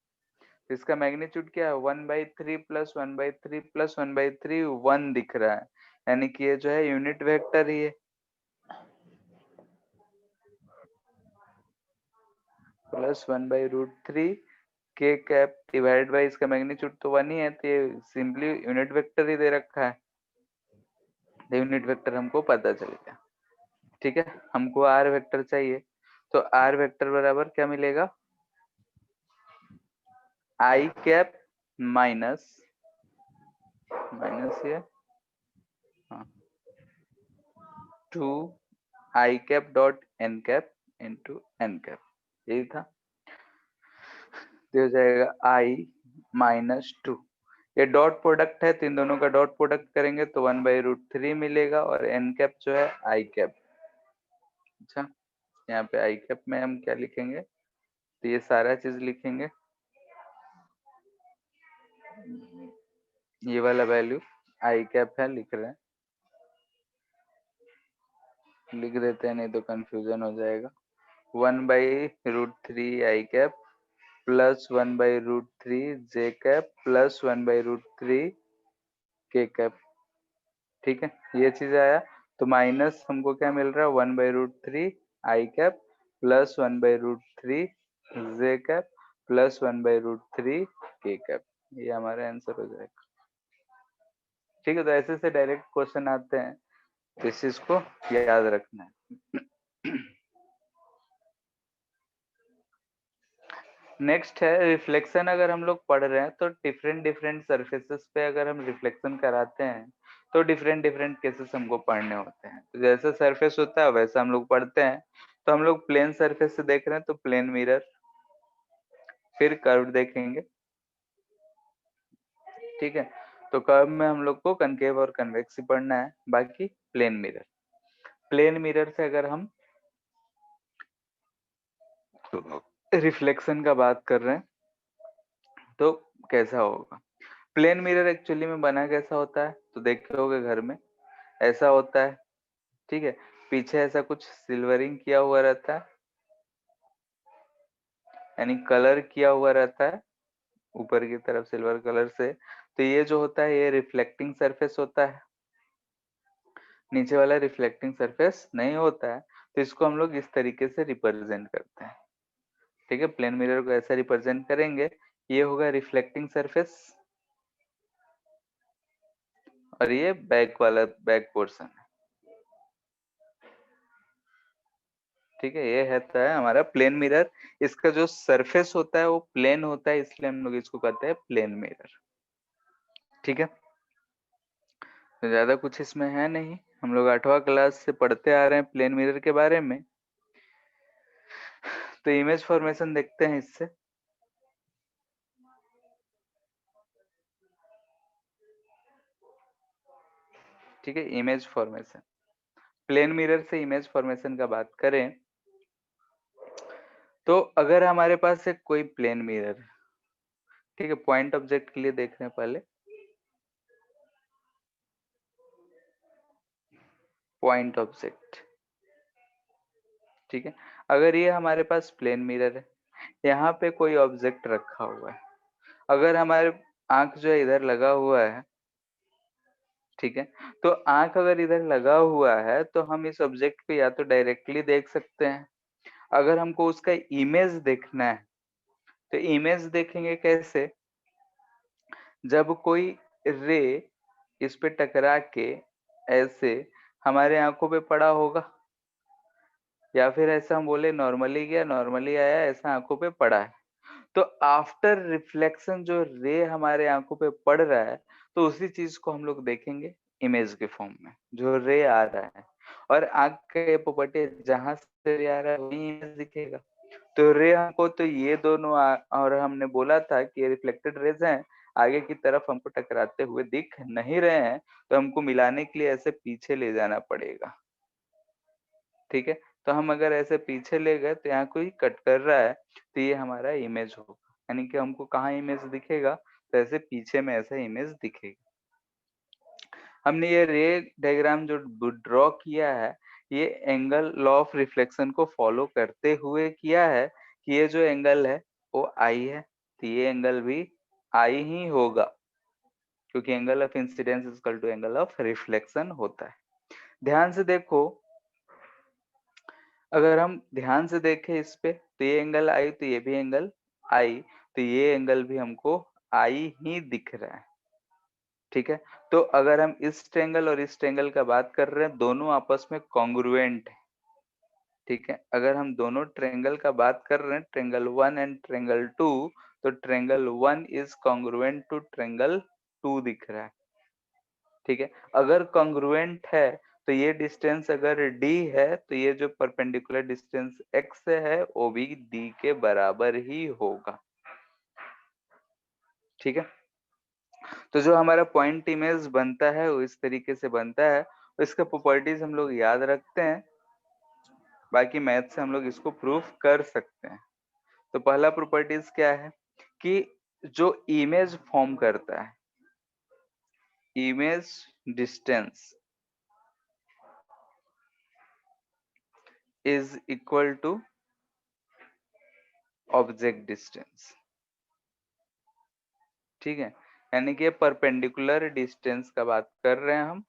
तो इसका मैग्नीट्यूड क्या है? 1/3 प्लस 1/3 प्लस 1/3 1 दिख रहा है, यानी कि ये जो है यूनिट वेक्टर ही है। प्लस 1/√3 के कैप डिवाइड बाई इसका मैग्नीट्यूड तो 1 ही है, तो ये सिंपली यूनिट वेक्टर ही दे रखा है, यूनिट वेक्टर हमको पता चल गया। ठीक है, हमको आर वेक्टर चाहिए, तो आर वेक्टर बराबर क्या मिलेगा? आई कैप माइनस माइनस ये, हाँ, 2 i cap dot into n cap, यही था। तो हो जाएगा आई -2, ये डॉट प्रोडक्ट है, तो इन दोनों का डॉट प्रोडक्ट करेंगे तो 1/√3 मिलेगा, और एन कैप जो है आई कैप। अच्छा, यहाँ पे आई कैप में हम क्या लिखेंगे? तो ये सारा चीज लिखेंगे, ये वाला वैल्यू आई कैप है लिख रहे हैं, लिख देते हैं, नहीं तो कंफ्यूजन हो जाएगा। 1/√3 आई कैप प्लस 1/√3 जे कैप प्लस 1/√3 के कैप। ठीक है, ये चीज आया। तो माइनस हमको क्या मिल रहा है, 1/√3 आई कैप प्लस 1/√3 जे कैप प्लस 1/√3 के कैप। ये हमारा आंसर हो जाएगा। ठीक है, तो ऐसे से डायरेक्ट क्वेश्चन आते हैं, तो इस चीज को याद रखना है। नेक्स्ट है रिफ्लेक्शन। अगर हम लोग पढ़ रहे हैं तो डिफरेंट डिफरेंट सरफेसेस पे अगर हम रिफ्लेक्शन कराते हैं तो डिफरेंट डिफरेंट केसेस हमको पढ़ने होते हैं। तो जैसा सरफेस होता है वैसा हम लोग पढ़ते हैं। तो हम लोग प्लेन सरफेस से देख रहे हैं तो प्लेन मिरर, फिर कर्व देखेंगे। ठीक है, तो कर्व में हम लोग को कनकेव और कन्वेक्स ही पढ़ना है, बाकी प्लेन मिरर। प्लेन मिरर से अगर हम रिफ्लेक्शन का बात कर रहे हैं तो कैसा होगा। प्लेन मिरर एक्चुअली में बना कैसा होता है, तो देखे होगे घर में ऐसा होता है। ठीक है, पीछे ऐसा कुछ सिल्वरिंग किया हुआ रहता है, यानी कलर किया हुआ रहता है ऊपर की तरफ सिल्वर कलर से। तो ये जो होता है ये रिफ्लेक्टिंग सरफेस होता है, नीचे वाला रिफ्लेक्टिंग सरफेस नहीं होता है। तो इसको हम लोग इस तरीके से रिप्रेजेंट करते हैं। ठीक है, प्लेन मिरर को ऐसा रिप्रेजेंट करेंगे, ये होगा रिफ्लेक्टिंग सरफेस और ये बैक वाला बैक पोर्शन है। ठीक है, ये रहता है हमारा प्लेन मिरर। इसका जो सरफेस होता है वो प्लेन होता है, इसलिए हम लोग इसको कहते हैं प्लेन मिरर। ठीक है, तो ज्यादा कुछ इसमें है नहीं, हम लोग 8वां क्लास से पढ़ते आ रहे हैं प्लेन मिरर के बारे में। तो इमेज फॉर्मेशन देखते हैं इससे। ठीक है, इमेज फॉर्मेशन, प्लेन मिरर से इमेज फॉर्मेशन का बात करें तो अगर हमारे पास एक कोई प्लेन मिरर है, ठीक है, पॉइंट ऑब्जेक्ट के लिए देख रहे हैं पहले, पॉइंट ऑब्जेक्ट। ठीक है, अगर ये हमारे पास प्लेन मिरर है, यहाँ पे कोई ऑब्जेक्ट रखा हुआ है, अगर हमारे आंख जो है इधर लगा हुआ है, ठीक है, तो आंख अगर इधर लगा हुआ है तो हम इस ऑब्जेक्ट को या तो डायरेक्टली देख सकते हैं, अगर हमको उसका इमेज देखना है तो इमेज देखेंगे कैसे, जब कोई रे इस पे टकरा के ऐसे हमारे आंखों पे पड़ा होगा, या फिर ऐसा हम बोले नॉर्मली गया नॉर्मली आया, ऐसा आंखों पे पड़ा है, तो आफ्टर रिफ्लेक्शन जो रे हमारे आंखों पे पड़ रहा है तो उसी चीज को हम लोग देखेंगे इमेज के फॉर्म में, जो रे आ रहा है। और आंख के प्रॉपर्टी जहां से रे आ रहा है वही इमेज दिखेगा। तो रे हमको तो ये दोनों और हमने बोला था कि रिफ्लेक्टेड रेज हैं, आगे की तरफ हमको टकराते हुए दिख नहीं रहे हैं, तो हमको मिलाने के लिए ऐसे पीछे ले जाना पड़ेगा। ठीक है, तो हम अगर ऐसे पीछे ले गए तो यहाँ कोई कट कर रहा है, तो ये हमारा इमेज होगा, यानी कि हमको कहाँ इमेज दिखेगा, तो ऐसे पीछे में ऐसा इमेज दिखेगा। हमने ये रे डायग्राम जो ड्रॉ किया है, ये एंगल लॉ ऑफ रिफ्लेक्शन को फॉलो करते हुए किया है कि ये जो एंगल है वो आई है, तो ये एंगल भी आई ही होगा, क्योंकि angle of incidence is equal to angle of reflection होता है। ध्यान से देखो, अगर हम ध्यान से देखें इस पे तो ये एंगल आई, तो ये भी एंगल आई, तो ये एंगल भी हमको आई ही दिख रहा है। ठीक है, तो अगर हम इस ट्रेंगल और इस ट्रेंगल का बात कर रहे हैं, दोनों आपस में कॉन्ग्रुएंट है। ठीक है, अगर हम दोनों ट्रेंगल का बात कर रहे हैं, ट्रेंगल 1 एंड ट्रेंगल 2, तो triangle 1 is congruent to triangle 2 दिख रहा है। ठीक है, अगर कॉन्ग्रुएंट है तो ये डिस्टेंस अगर d है तो ये जो परपेंडिकुलर डिस्टेंस x से है वो भी d के बराबर ही होगा। ठीक है, तो जो हमारा पॉइंट इमेज बनता है वो इस तरीके से बनता है, इसका प्रॉपर्टीज हम लोग याद रखते हैं, बाकी मैथ से हम लोग इसको प्रूफ कर सकते हैं। तो पहला प्रॉपर्टीज क्या है कि जो इमेज फॉर्म करता है, image distance, is equal to object distance. ठीक है, यानी कि परपेंडिकुलर डिस्टेंस का बात कर रहे हैं हम।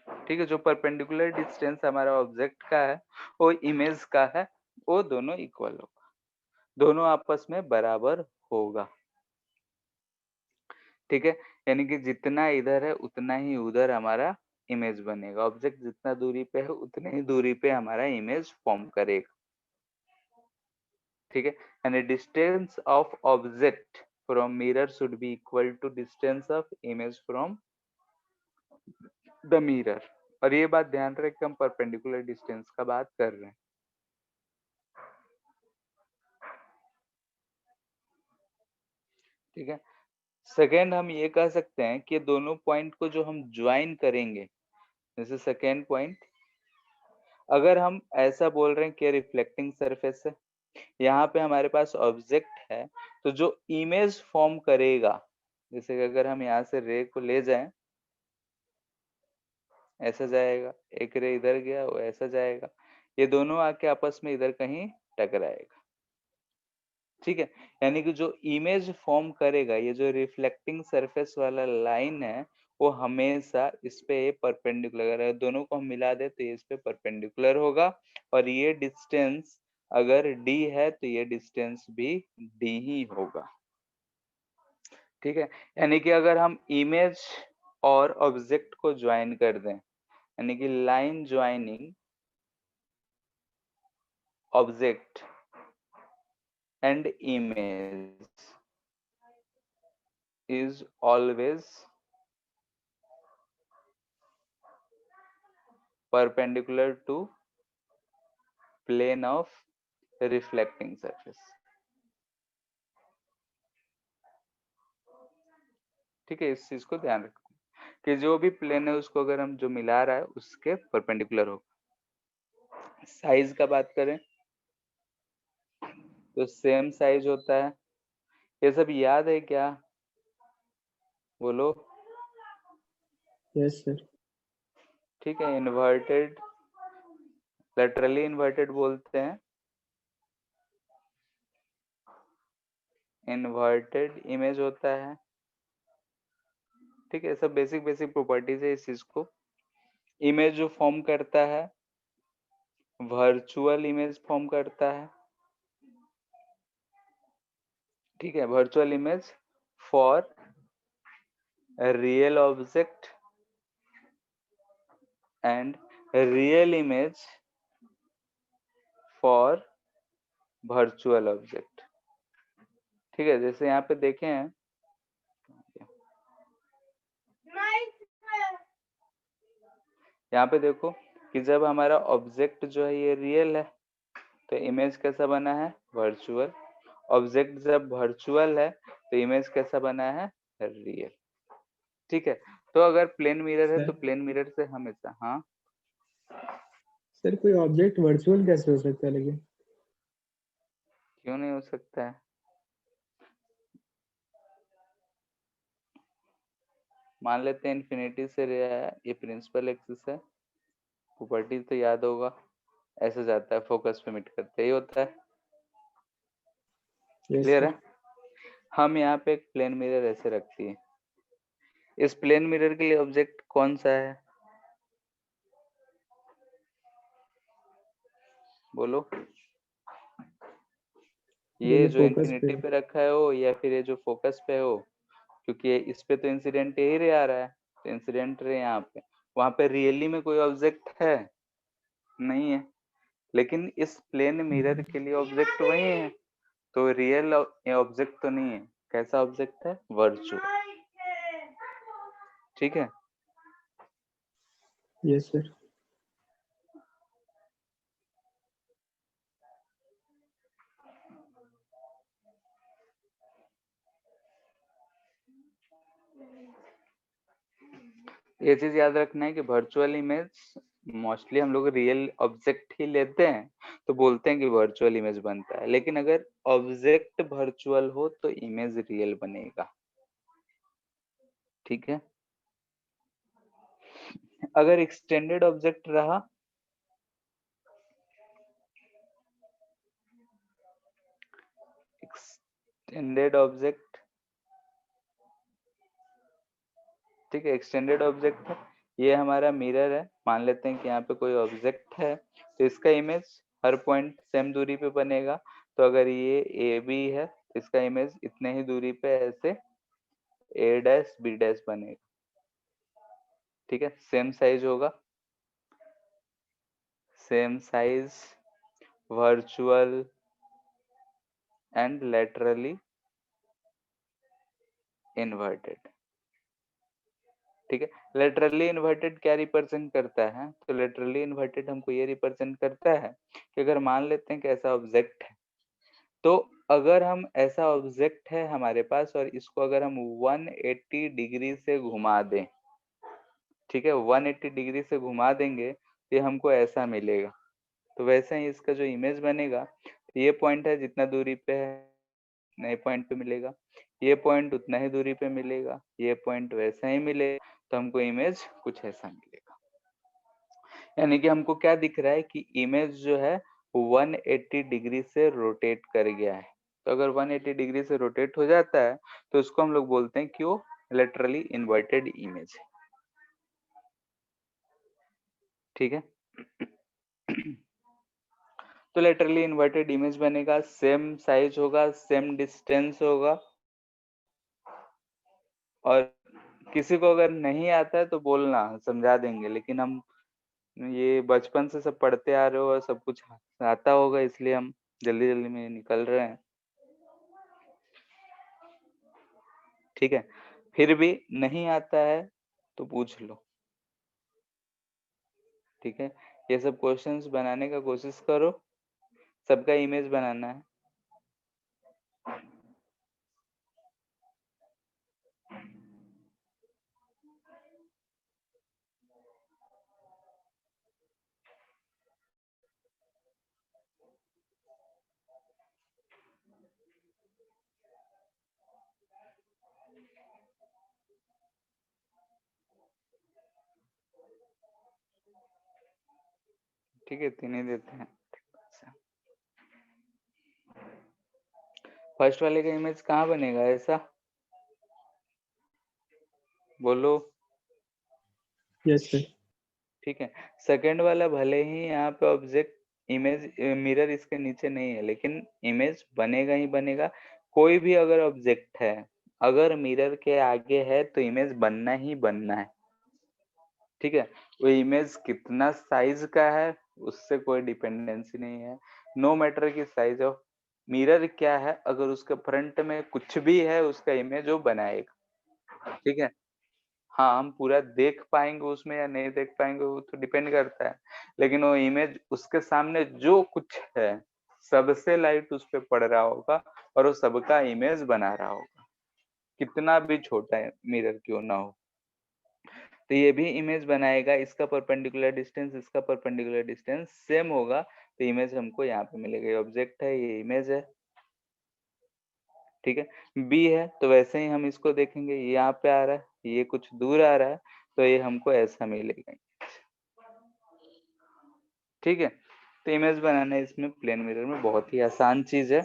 ठीक है, जो परपेंडिकुलर डिस्टेंस हमारा ऑब्जेक्ट का है वो इमेज का है, वो दोनों इक्वल होगा, दोनों आपस में बराबर होगा। ठीक है, यानी कि जितना इधर है उतना ही उधर हमारा इमेज बनेगा। ऑब्जेक्ट जितना दूरी पे है उतने ही दूरी पे हमारा इमेज फॉर्म करेगा। ठीक है, यानी distance of object from mirror should be equal to distance of image from the mirror. और ये बात ध्यान रखें कि हम परपेंडिकुलर डिस्टेंस का बात कर रहे हैं। ठीक है, सेकेंड हम ये कह सकते हैं कि दोनों पॉइंट को जो हम ज्वाइन करेंगे, जैसे सेकेंड पॉइंट, अगर हम ऐसा बोल रहे हैं कि रिफ्लेक्टिंग सरफेस है, यहाँ पे हमारे पास ऑब्जेक्ट है, तो जो इमेज फॉर्म करेगा, जैसे कि अगर हम यहाँ से रे को ले जाएं, ऐसा जाएगा, एक रे इधर गया वो ऐसा जाएगा, ये दोनों आके आपस में इधर कहीं टकराएगा। ठीक है, यानी कि जो इमेज फॉर्म करेगा, ये जो रिफ्लेक्टिंग सरफेस वाला लाइन है, वो हमेशा इस पे परपेंडिकुलर, अगर दोनों को हम मिला दे तो ये इस पे परपेंडिकुलर होगा। और ये डिस्टेंस अगर d है तो ये डिस्टेंस भी d ही होगा। ठीक है, यानी कि अगर हम इमेज और ऑब्जेक्ट को ज्वाइन कर दें, यानी कि line joining object and image is always perpendicular to plane of reflecting surface। ठीक है, इस चीज को ध्यान रखो कि जो भी प्लेन है उसको अगर हम जो मिला रहा है उसके परपेंडिकुलर होगा। साइज का बात करें तो सेम साइज होता है। ये सब याद है क्या? बोलो। Yes sir. ठीक है, इन्वर्टेड, लेटरली इन्वर्टेड बोलते हैं, इन्वर्टेड इमेज होता है। ठीक है, सब बेसिक बेसिक प्रॉपर्टीज है इस चीज को। इमेज जो फॉर्म करता है वर्चुअल इमेज फॉर्म करता है। ठीक है, virtual image for real object and real image for virtual object. ठीक है, जैसे यहाँ पे देखें हैं, यहाँ पे देखो कि जब हमारा ऑब्जेक्ट जो है ये रियल है तो इमेज कैसा बना है? वर्चुअल। ऑब्जेक्ट जब वर्चुअल है तो इमेज कैसा बना है? रियल। ठीक है, तो अगर प्लेन मिरर है तो सर प्लेन मिरर से हमेशा, हाँ सर कोई ऑब्जेक्ट वर्चुअल कैसे हो सकता है लेकिन? क्यों नहीं हो सकता है? मान लेते हैं इन्फिनिटी से रे है, ये प्रिंसिपल एक्सिस है, प्रॉपर्टी तो याद होगा, ऐसे जाता है फोकस पे मिट करते ही होता है। Yes clear sir. है? हम यहाँ पे एक प्लेन मिरर ऐसे रखती है, इस प्लेन मिरर के लिए ऑब्जेक्ट कौन सा है? बोलो। ये जो फोकस पे। इन्फिनिटी पे रखा है हो या फिर ये जो फोकस पे हो, क्योंकि इस पे तो इंसिडेंट यही रे आ रहा है, तो इंसिडेंट रे यहाँ पे, वहां पे रियली में कोई ऑब्जेक्ट है? नहीं है, लेकिन इस प्लेन मिरर के लिए ऑब्जेक्ट वही है, तो रियल ऑब्जेक्ट तो नहीं है। कैसा ऑब्जेक्ट है? वर्चुअल। ठीक है, यस सर। ये चीज याद रखना है कि वर्चुअल इमेज मोस्टली हम लोग रियल ऑब्जेक्ट ही लेते हैं तो बोलते हैं कि वर्चुअल इमेज बनता है, लेकिन अगर ऑब्जेक्ट वर्चुअल हो तो इमेज रियल बनेगा। ठीक है, अगर एक्सटेंडेड ऑब्जेक्ट रहा, एक्सटेंडेड ऑब्जेक्ट, ठीक है, एक्सटेंडेड ऑब्जेक्ट है, ये हमारा मिरर है, मान लेते हैं कि यहाँ पे कोई ऑब्जेक्ट है, तो इसका इमेज हर पॉइंट सेम दूरी पे बनेगा। तो अगर ये ए बी है, इसका इमेज इतने ही दूरी पे ऐसे ए डैश बी डैश बनेगा, ठीक है, सेम साइज होगा, same size, virtual and laterally inverted, ठीक है। लेटरली इन्वर्टेड क्या रिप्रेजेंट करता है, तो लेटरली इन्वर्टेड हमको ये रिप्रेजेंट करता है कि अगर मान लेते हैं कि ऐसा ऑब्जेक्ट है, तो अगर हम ऐसा ऑब्जेक्ट है हमारे पास और इसको अगर हम 180 डिग्री से घुमा दें, ठीक है, 180 डिग्री से घुमा देंगे, ये हमको ऐसा मिलेगा। तो वैसे ही इसका जो इमेज बनेगा, ये पॉइंट है जितना दूरी पे है नए पॉइंट पे मिलेगा, ये पॉइंट उतना ही दूरी पे मिलेगा, ये पॉइंट वैसा ही मिलेगा, तो हमको इमेज कुछ ऐसा मिलेगा। यानी कि हमको क्या दिख रहा है कि इमेज जो है 180 डिग्री से रोटेट कर गया है। तो अगर 180 डिग्री से रोटेट हो जाता है तो उसको हम लोग बोलते हैं कि वो लेटरली इन्वर्टेड इमेज है, ठीक है। तो लेटरली इन्वर्टेड इमेज बनेगा, सेम साइज होगा, सेम डिस्टेंस होगा, और किसी को अगर नहीं आता है तो बोलना, समझा देंगे, लेकिन हम ये बचपन से सब पढ़ते आ रहे हो और सब कुछ आता होगा, इसलिए हम जल्दी जल्दी में निकल रहे हैं, ठीक है। फिर भी नहीं आता है तो पूछ लो, ठीक है। ये सब क्वेश्चंस बनाने का कोशिश करो, सबका इमेज बनाना है। ठीक है, 3 ही देते हैं। फर्स्ट वाले का इमेज कहाँ बनेगा ऐसा, बोलो। Yes sir. ठीक है, सेकंड वाला भले ही यहाँ पे ऑब्जेक्ट इमेज मिरर इसके नीचे नहीं है, लेकिन इमेज बनेगा ही बनेगा। कोई भी अगर ऑब्जेक्ट है, अगर मिरर के आगे है तो इमेज बनना ही बनना है, ठीक है। वो इमेज कितना साइज का है उससे कोई डिपेंडेंसी नहीं है, नो मैटर की साइज ऑफ मिरर क्या है, अगर उसके फ्रंट में कुछ भी है उसका इमेज वो बनाएगा, ठीक है। हाँ, हम पूरा देख पाएंगे उसमें या नहीं देख पाएंगे वो तो डिपेंड करता है, लेकिन वो इमेज उसके सामने जो कुछ है सबसे लाइट उस पे पड़ रहा होगा और वो सबका इमेज बना रहा होगा, कितना भी छोटा है मिरर क्यों ना हो। तो ये भी इमेज बनाएगा, इसका परपेंडिकुलर डिस्टेंस इसका परपेंडिकुलर डिस्टेंस सेम होगा, तो इमेज हमको यहाँ पे मिलेगा, ये ऑब्जेक्ट है, ये इमेज है, ठीक है। बी है तो वैसे ही हम इसको देखेंगे, ये यहाँ पे आ रहा है, ये कुछ दूर आ रहा है, तो ये हमको ऐसा मिलेगा, ठीक है। तो इमेज बनाना इसमें प्लेन मिरर में बहुत ही आसान चीज है।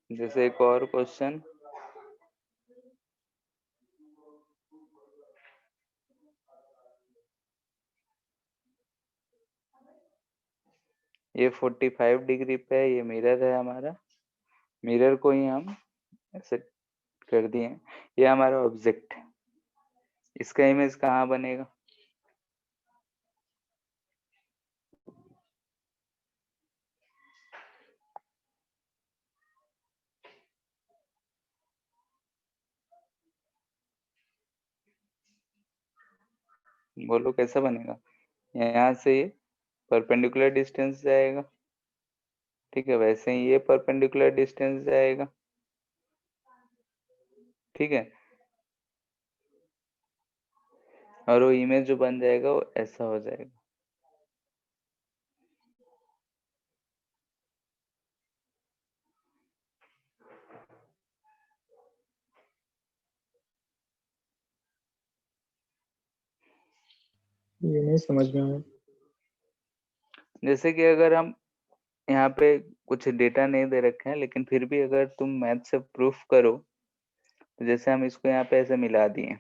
जैसे एक और क्वेश्चन, ये 45 डिग्री पे है, ये मिरर है हमारा, मिरर को ही हम ऐसे कर दिए, ये हमारा ऑब्जेक्ट है, इसका इमेज कहाँ बनेगा, बोलो कैसा बनेगा। यहाँ से ये परपेंडिकुलर डिस्टेंस जाएगा, ठीक है, वैसे ही ये परपेंडिकुलर डिस्टेंस जाएगा, ठीक है, और वो इमेज जो बन जाएगा वो ऐसा हो जाएगा। ये नहीं समझ में आया। जैसे कि अगर हम यहाँ पे कुछ डेटा नहीं दे रखे हैं, लेकिन फिर भी अगर तुम मैथ से प्रूफ करो, तो जैसे हम इसको यहाँ पे ऐसे मिला दिए,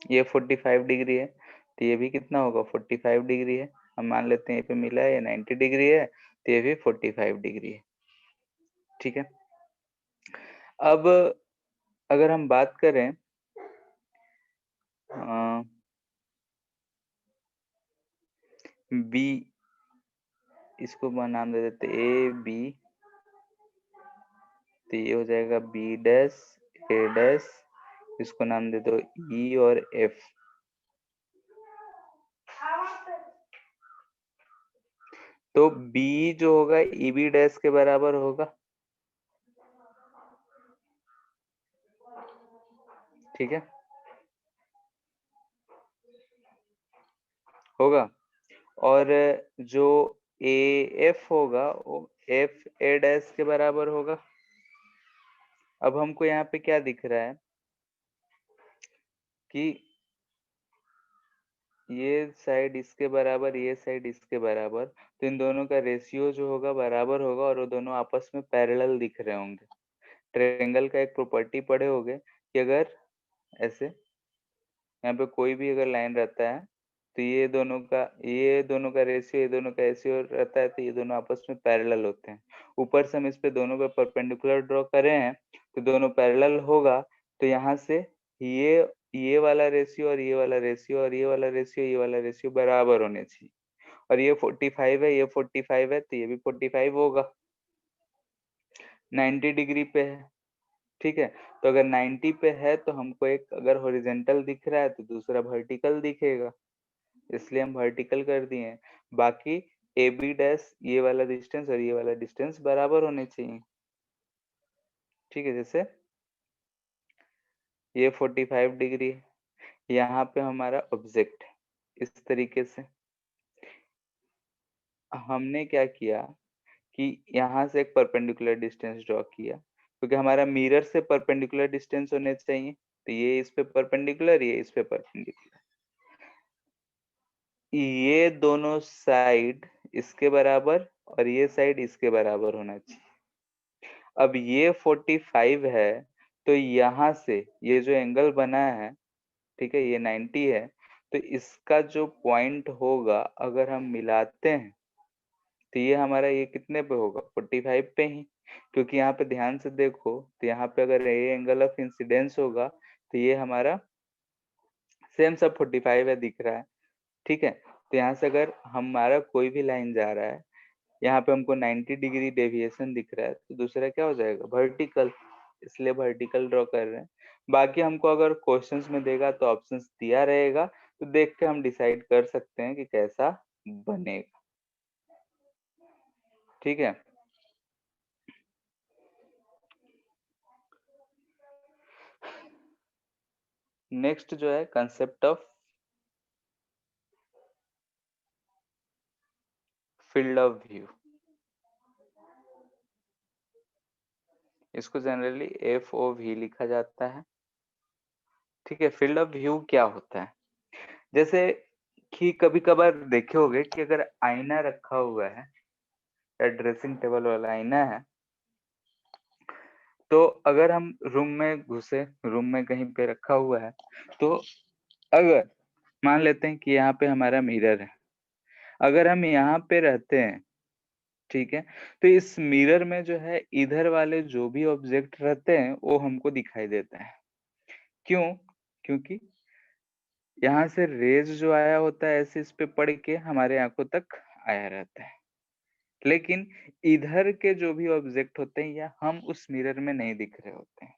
ये 45 डिग्री है, तो ये भी कितना होगा, 45 डिग्री है। हम मान लेते हैं ये पे मिला है, ये 90 डिग्री है, तो ये भी 45 डिग्री है। ठीक है। अब अगर हम बात करें बी, इसको नाम दे देते ए बी, तो ये हो जाएगा बी डैश ए डैश, इसको नाम दे दो ई और एफ। तो बी जो होगा ई बी डैश के बराबर होगा। ठीक है, होगा। और जो ए एफ होगा वो एफ ए डैश के बराबर होगा। अब हमको यहाँ पे क्या दिख रहा है कि ये साइड इसके बराबर, ये साइड इसके बराबर, तो इन दोनों का रेशियो जो होगा बराबर होगा, और वो दोनों आपस में पैरेलल दिख रहे होंगे। ट्रायंगल का एक प्रॉपर्टी पढ़े होगे कि अगर ऐसे यहाँ पे कोई भी अगर लाइन रहता है, तो ये दोनों का रेशियो, ये दोनों का रेशियो रहता है, तो ये दोनों आपस में पैरेलल होते हैं। ऊपर से हम इस पे दोनों पे परपेंडिकुलर ड्रॉ करे हैं, तो दोनों पैरेलल होगा। तो यहाँ से ये वाला रेशियो और ये वाला रेशियो और ये वाला रेशियो, ये वाला रेशियो बराबर होने चाहिए। और ये 45 है, ये 45 है, तो ये भी 45 होगा। 90 डिग्री पे है। ठीक है, तो अगर 90 पे है तो हमको एक अगर हॉरिजेंटल दिख रहा है तो दूसरा वर्टिकल दिखेगा, इसलिए हम वर्टिकल कर दिए हैं। बाकी ए बी डैश, ये वाला डिस्टेंस और ये वाला डिस्टेंस बराबर होने चाहिए। ठीक है, जैसे ये 45 डिग्री है, यहाँ पे हमारा ऑब्जेक्ट इस तरीके से हमने क्या किया कि यहाँ से एक परपेंडिकुलर डिस्टेंस ड्रॉ किया, क्योंकि हमारा मिरर से परपेंडिकुलर डिस्टेंस होने चाहिए। तो ये इस पे परपेंडिकुलर, ये इस पे परपेंडिकुलर, ये दोनों साइड इसके बराबर और ये साइड इसके बराबर होना चाहिए। अब ये 45 है, तो यहाँ से ये जो एंगल बना है, ठीक है, ये 90 है, तो इसका जो पॉइंट होगा अगर हम मिलाते हैं, तो ये हमारा ये कितने पे होगा, 45 पे ही। क्योंकि यहाँ पे ध्यान से देखो, तो यहाँ पे अगर ये एंगल ऑफ इंसिडेंस होगा, तो ये हमारा सेम सब 45 है दिख रहा है। ठीक है, तो यहाँ से अगर हमारा कोई भी लाइन जा रहा है, यहाँ पे हमको 90 डिग्री डेविएशन दिख रहा है, तो दूसरा क्या हो जाएगा, वर्टिकल, इसलिए वर्टिकल ड्रॉ कर रहे हैं। बाकी हमको अगर क्वेश्चंस में देगा तो ऑप्शंस दिया रहेगा, तो देख के हम डिसाइड कर सकते हैं कि कैसा बनेगा। ठीक है, नेक्स्ट जो है concept of field of view, इसको जनरली एफ ओ वी लिखा जाता है। ठीक है, फील्ड ऑफ व्यू क्या होता है, जैसे कि कभी कभार देखे होगे कि अगर आईना रखा हुआ है या ड्रेसिंग टेबल वाला आईना है, तो अगर हम रूम में घुसे, रूम में कहीं पे रखा हुआ है, तो अगर मान लेते हैं कि यहाँ पे हमारा मिरर है, अगर हम यहाँ पे रहते हैं, ठीक है, तो इस मिरर में जो है इधर वाले जो भी ऑब्जेक्ट रहते हैं वो हमको दिखाई देता है। क्यों? क्योंकि यहाँ से रेज जो आया होता है ऐसे इस पे पड़ के हमारे आंखों तक आया रहता है, लेकिन इधर के जो भी ऑब्जेक्ट होते हैं या हम उस मिरर में नहीं दिख रहे होते हैं।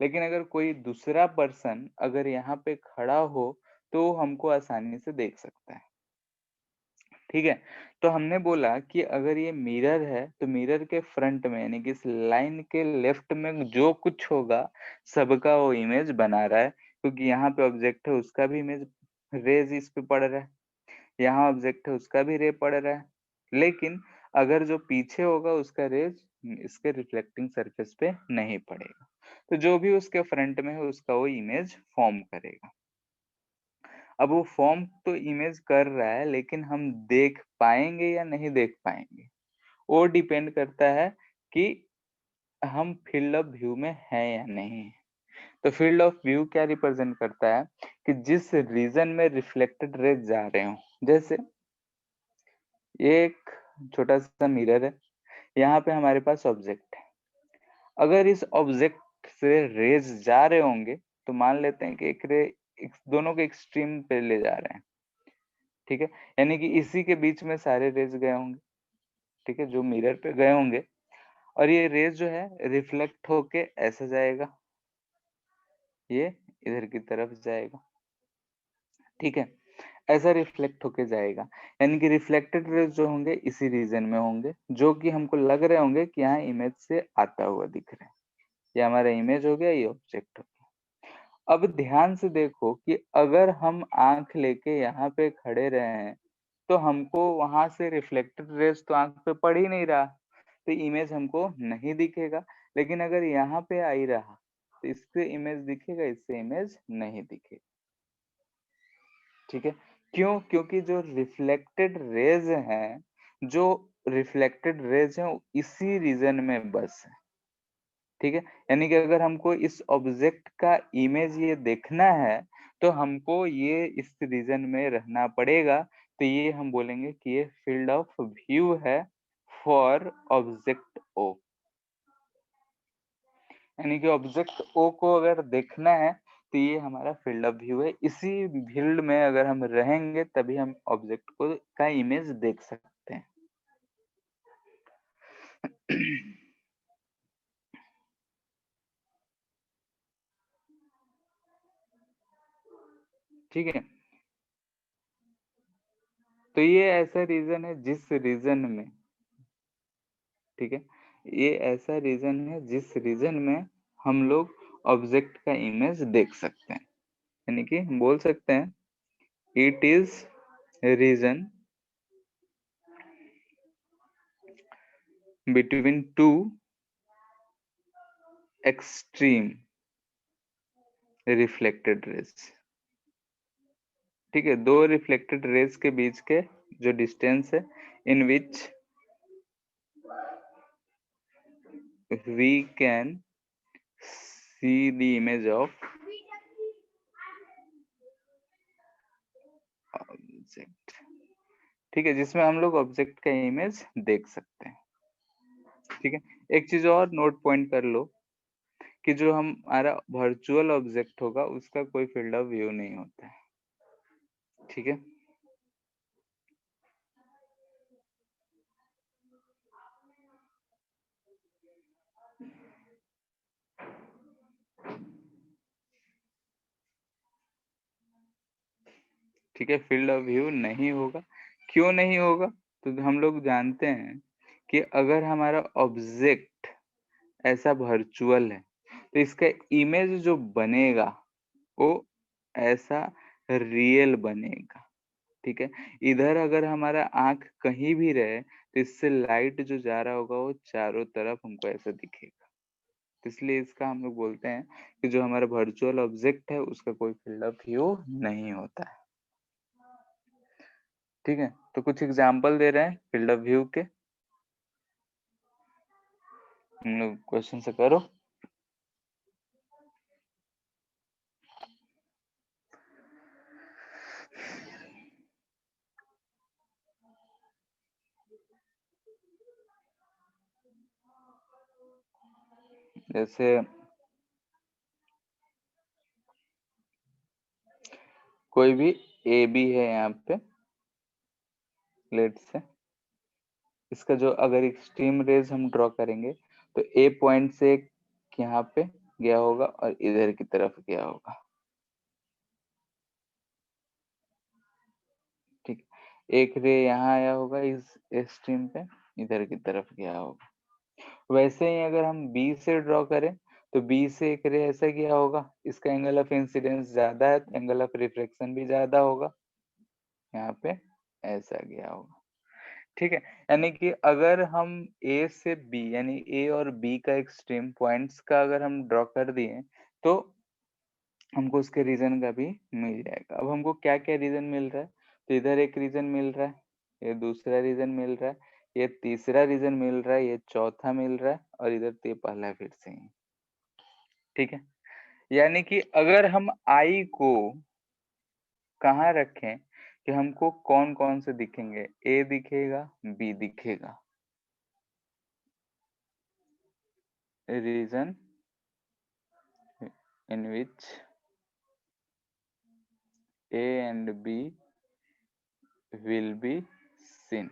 लेकिन अगर कोई दूसरा पर्सन अगर यहाँ पे खड़ा हो, तो हमको आसानी से देख सकता है। ठीक है, तो हमने बोला कि अगर ये मिरर है, तो मिरर के फ्रंट में यानी कि इस लाइन के लेफ्ट में जो कुछ होगा सबका वो इमेज बना रहा है, क्योंकि यहाँ पे ऑब्जेक्ट है उसका भी इमेज रेज इस पे पड़ रहा है, यहाँ ऑब्जेक्ट है उसका भी रे पड़ रहा है। लेकिन अगर जो पीछे होगा उसका रेज इसके रिफ्लेक्टिंग सरफेस पे नहीं पड़ेगा, तो जो भी उसके फ्रंट में है उसका वो इमेज फॉर्म करेगा। अब वो फॉर्म तो इमेज कर रहा है, लेकिन हम देख पाएंगे या नहीं देख पाएंगे, वो डिपेंड करता है कि हम फील्ड ऑफ व्यू में हैं या नहीं। तो फील्ड ऑफ व्यू क्या रिप्रेजेंट करता है कि जिस रीजन में रिफ्लेक्टेड रेज जा रहे हो, जैसे ये एक छोटा सा मिरर है, यहाँ पे हमारे पास ऑब्जेक्ट है। अगर इस ऑब्जेक्ट से रेज जा रहे होंगे तो मान लेते हैं कि दोनों के एक्सट्रीम पे ले जा रहे हैं, ठीक है, यानी कि इसी के बीच में सारे रेज गए होंगे, ठीक है, जो मिरर पे गए होंगे, और ये रेज जो है रिफ्लेक्ट होके ऐसा जाएगा, ये इधर की तरफ जाएगा, ठीक है, ऐसा रिफ्लेक्ट होके जाएगा। यानी कि रिफ्लेक्टेड रेज जो होंगे इसी रीजन में होंगे, जो कि हमको लग रहे होंगे कि यहाँ इमेज से आता हुआ दिख रहा है। ये हमारा इमेज हो गया, ये ऑब्जेक्ट हो गया। अब ध्यान से देखो कि अगर हम आंख लेके यहाँ पे खड़े रहे हैं तो हमको वहां से रिफ्लेक्टेड रेज तो आंख पे पड़ ही नहीं रहा, तो इमेज हमको नहीं दिखेगा। लेकिन अगर यहाँ पे आ ही रहा तो इससे इमेज दिखेगा, इससे इमेज नहीं दिखेगा, ठीक है। क्यों? क्योंकि जो रिफ्लेक्टेड रेज हैं वो इसी रीजन में बस है, ठीक है। यानी कि अगर हमको इस ऑब्जेक्ट का इमेज ये देखना है तो हमको ये इस रीजन में रहना पड़ेगा, तो ये हम बोलेंगे कि ये फील्ड ऑफ व्यू है फॉर ऑब्जेक्ट ओ। यानी कि ऑब्जेक्ट ओ को अगर देखना है तो ये हमारा फील्ड ऑफ व्यू है। इसी फील्ड में अगर हम रहेंगे तभी हम ऑब्जेक्ट को का इमेज देख सकते हैं। ठीक है, तो ये ऐसा रीजन है जिस रीजन में, ठीक है, ये ऐसा रीजन है जिस रीजन में हम लोग ऑब्जेक्ट का इमेज देख सकते हैं। यानी कि हम बोल सकते हैं it is region between two extreme reflected raise, ठीक है, दो रिफ्लेक्टेड रेज के बीच के जो डिस्टेंस है, in which we can see the image of object, ठीक है, जिसमें हम लोग ऑब्जेक्ट का इमेज देख सकते हैं, ठीक है। एक चीज और नोट पॉइंट कर लो कि जो हमारा वर्चुअल ऑब्जेक्ट होगा उसका कोई फील्ड ऑफ व्यू नहीं होता है, ठीक है। ठीक है, फील्ड ऑफ व्यू नहीं होगा। क्यों नहीं होगा? तो हम लोग जानते हैं कि अगर हमारा ऑब्जेक्ट ऐसा वर्चुअल है तो इसका इमेज जो बनेगा वो ऐसा रियल बनेगा, ठीक है। इधर अगर हमारा आंख कहीं भी रहे तो इससे लाइट जो जा रहा होगा वो चारों तरफ हमको ऐसा दिखेगा। तो इसलिए इसका हम लोग बोलते हैं कि जो हमारा वर्चुअल ऑब्जेक्ट है उसका कोई फील्ड ऑफ व्यू नहीं होता है, ठीक है। तो कुछ एग्जांपल दे रहे हैं फील्ड ऑफ व्यू के, हम लोग क्वेश्चन से करो। जैसे कोई भी ए बी है यहाँ पे, लेट से इसका जो अगर एक्सट्रीम रेज हम ड्रॉ करेंगे तो ए पॉइंट से यहाँ पे गया होगा और इधर की तरफ गया होगा, ठीक। एक रे यहाँ आया होगा इस एक्सट्रीम पे, इधर की तरफ गया होगा। वैसे ही अगर हम बी से ड्रॉ करें तो बी से एक रे ऐसा गया होगा, इसका एंगल ऑफ इंसिडेंस ज्यादा है तो एंगल ऑफ रिफ्लेक्शन भी ज्यादा होगा, यहाँ पे ऐसा गया होगा, ठीक है। यानी कि अगर हम ए से बी यानी ए और बी का एक्सट्रीम पॉइंट्स का अगर हम ड्रॉ कर दिए तो हमको उसके रीजन का भी मिल जाएगा। अब हमको क्या क्या रीजन मिल रहा है, तो इधर एक रीजन मिल रहा है, ये दूसरा रीजन मिल रहा है, ये तीसरा रीजन मिल रहा है, ये चौथा मिल रहा है, और इधर तो ये पहला फिर से ही। ठीक है, यानी कि अगर हम आई को कहाँ रखें कि हमको कौन कौन से दिखेंगे, ए दिखेगा, बी दिखेगा, region in which A and B will be seen.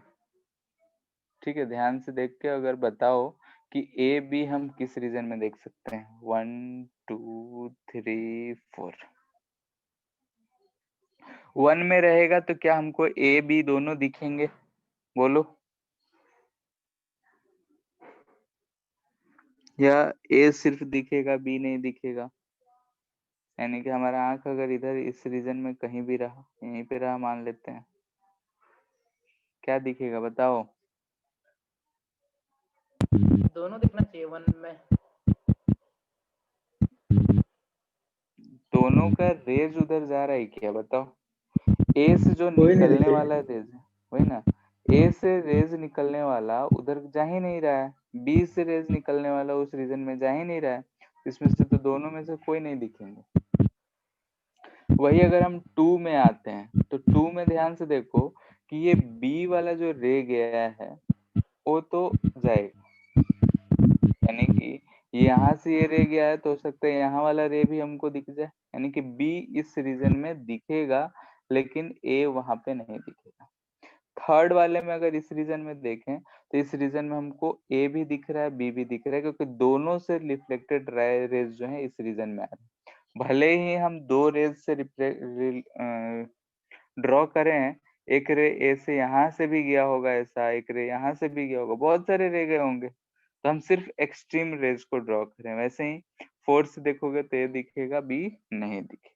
ठीक है, ध्यान से देख के अगर बताओ कि ए बी हम किस रीजन में देख सकते हैं। 1 2 3 4। 1 में रहेगा तो क्या हमको ए बी दोनों दिखेंगे, बोलो, या ए सिर्फ दिखेगा बी नहीं दिखेगा। यानी कि हमारा आंख अगर इधर इस रीजन में कहीं भी रहा, यहीं पे रहा मान लेते हैं, क्या दिखेगा बताओ। दोनों दिखना चाहिए 1 में। दोनों का रेज उधर जा रहा है क्या बताओ। ए से जो कोई नहीं निकलने दिखेगा। वाला रेज है, वही ना, ए से रेज निकलने वाला उधर जा ही नहीं रहा है, बी से रेज निकलने वाला उस रीजन में जा ही नहीं रहा है, इसमें से तो दोनों में से कोई नहीं दिखेंगे। वही अगर हम 2 में आते हैं तो 2 में ध्यान से देखो कि ये बी वाला जो रे गया है वो तो जाएगा, यानी कि यहाँ से ये रे गया है तो हो सकता है यहाँ वाला रे भी हमको दिख जाए, यानी कि बी इस रीजन में दिखेगा लेकिन ए वहां पे नहीं दिखेगा। थर्ड वाले में अगर इस रीजन में देखें तो इस रीजन में हमको ए भी दिख रहा है, बी भी दिख रहा है, क्योंकि दोनों से रिफ्लेक्टेड रेज जो है इस रीजन में आ रहे हैं। भले ही हम दो रेज से ड्रॉ करें, एक रे ए से यहाँ से भी गया होगा ऐसा, एक रे यहाँ से भी गया होगा, बहुत सारे रे गए होंगे, तो हम सिर्फ एक्सट्रीम रेज को ड्रॉ करें। वैसे ही फोर्थ से देखोगे तो ए दिखेगा, बी नहीं दिखेगा।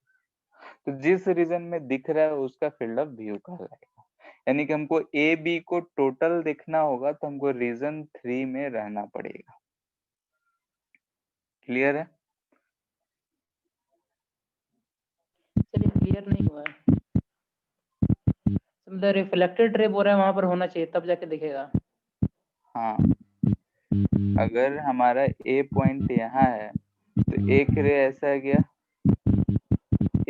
तो जिस रीजन में दिख रहा है उसका फील्ड ऑफ व्यू कहलाएगा। यानी कि हमको ए बी को टोटल देखना होगा तो हमको रीजन 3 में रहना पड़ेगा। क्लियर है? सर ये क्लियर नहीं हुआ है। मतलब रिफ्लेक्टेड रे बोल रहा है वहां पर होना चाहिए तब जाके दिखेगा। हाँ, अगर हमारा ए पॉइंट यहाँ है तो एक रे ऐसा गया,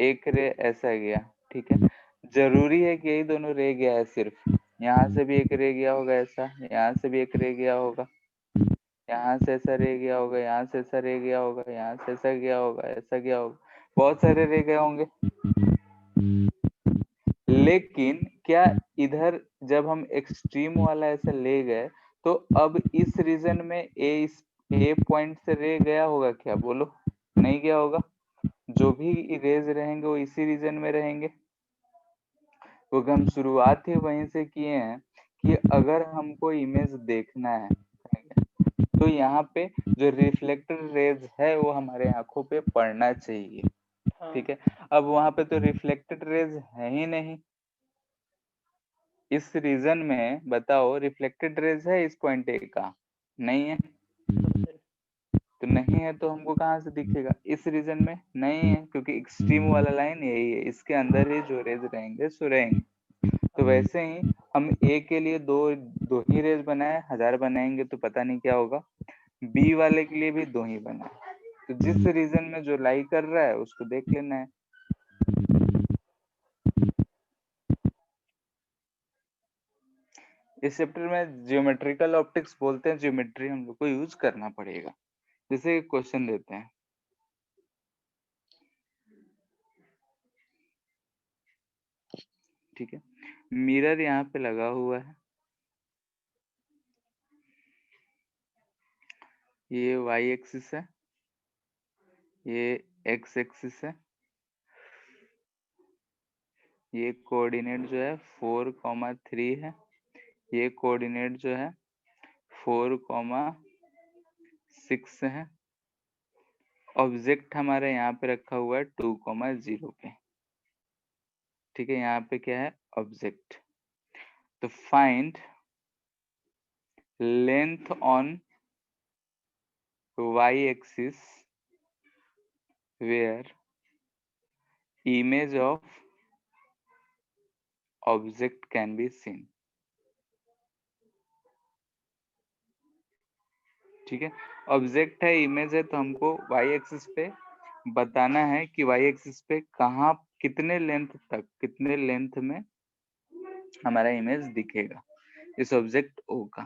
एक रे ऐसा गया, ठीक है, जरूरी है कि यही दोनों रे गया है सिर्फ, यहाँ से भी एक रे गया होगा ऐसा, यहाँ से भी एक रे गया होगा, यहाँ से ऐसा रे गया होगा, यहाँ से ऐसा रे गया होगा, यहाँ से ऐसा गया होगा, ऐसा गया होगा, बहुत सारे रे गए होंगे। लेकिन क्या इधर जब हम एक्सट्रीम वाला ऐसा ले गए तो अब इस रीजन में ए पॉइंट से रे गया होगा क्या, बोलो, नहीं गया होगा। जो भी रेज रहेंगे वो इसी रीजन में रहेंगे, क्योंकि हम शुरुआत ही वहीं से किए हैं कि अगर हमको इमेज देखना है तो यहाँ पे जो रिफ्लेक्टेड रेज है वो हमारे आंखों पे पड़ना चाहिए। हाँ। ठीक है, अब वहां पे तो रिफ्लेक्टेड रेज है ही नहीं, इस रीजन में बताओ रिफ्लेक्टेड रेज है इस पॉइंट ए का, नहीं है, तो नहीं है तो हमको कहाँ से दिखेगा, इस रीजन में नहीं है, क्योंकि एक्सट्रीम वाला लाइन यही है, इसके अंदर ही जो रेज रहेंगे सो रहेंगे। तो वैसे ही हम ए के लिए दो दो ही रेज बनाए, 1000 बनाएंगे तो पता नहीं क्या होगा, बी वाले के लिए भी दो ही बनाए, तो जिस रीजन में जो लाई कर रहा है उसको देख लेना है। इस चैप्टर में जियोमेट्रिकल ऑप्टिक्स बोलते हैं, जियोमेट्री हम लोग को यूज करना पड़ेगा। जैसे क्वेश्चन देते हैं, ठीक है, मिरर यहाँ पे लगा हुआ है, ये वाई एक्सिस है, ये एक्स एक्सिस है, ये कोऑर्डिनेट जो है 4,3 है, ये कोऑर्डिनेट जो है 4,6 है, ऑब्जेक्ट हमारे यहाँ पे रखा हुआ है 2,0 पे। ठीक है, यहाँ पे क्या है, ऑब्जेक्ट। तो find length on y axis where image of object can be seen। ठीक है, ऑब्जेक्ट है, इमेज है, तो हमको y एक्सिस पे बताना है कि y एक्सिस पे कहाँ कितने लेंथ में हमारा इमेज दिखेगा इस ऑब्जेक्ट O का।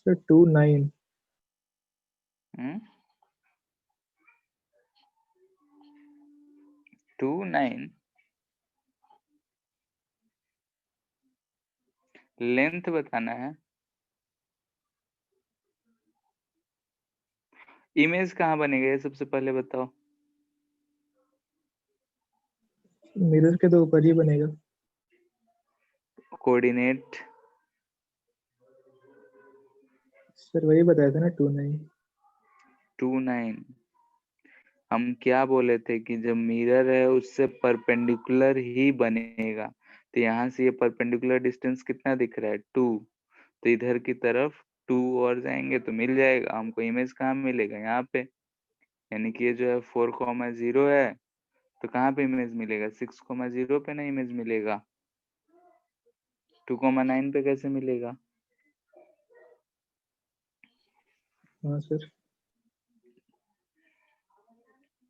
सर 29। 29 लेंथ बताना है। इमेज कहाँ बनेगा ये सबसे पहले बताओ। मिरर के तो ऊपर ही बनेगा। कोऑर्डिनेट सर वही बताया था ना 29। 29 हम क्या बोले थे कि जब मिरर है उससे परपेंडिकुलर ही बनेगा, तो यहाँ से ये परपेंडिकुलर डिस्टेंस कितना दिख रहा है 2, तो इधर की तरफ 2 और जाएंगे तो मिल जाएगा हमको। इमेज कहाँ मिलेगा यहाँ पे, यानी कि ये जो है 4,0 है, तो कहाँ पे इमेज मिलेगा 6,0 पे ना इमेज मिलेगा, 2,9 पे कैसे मिलेगा। हाँ सर।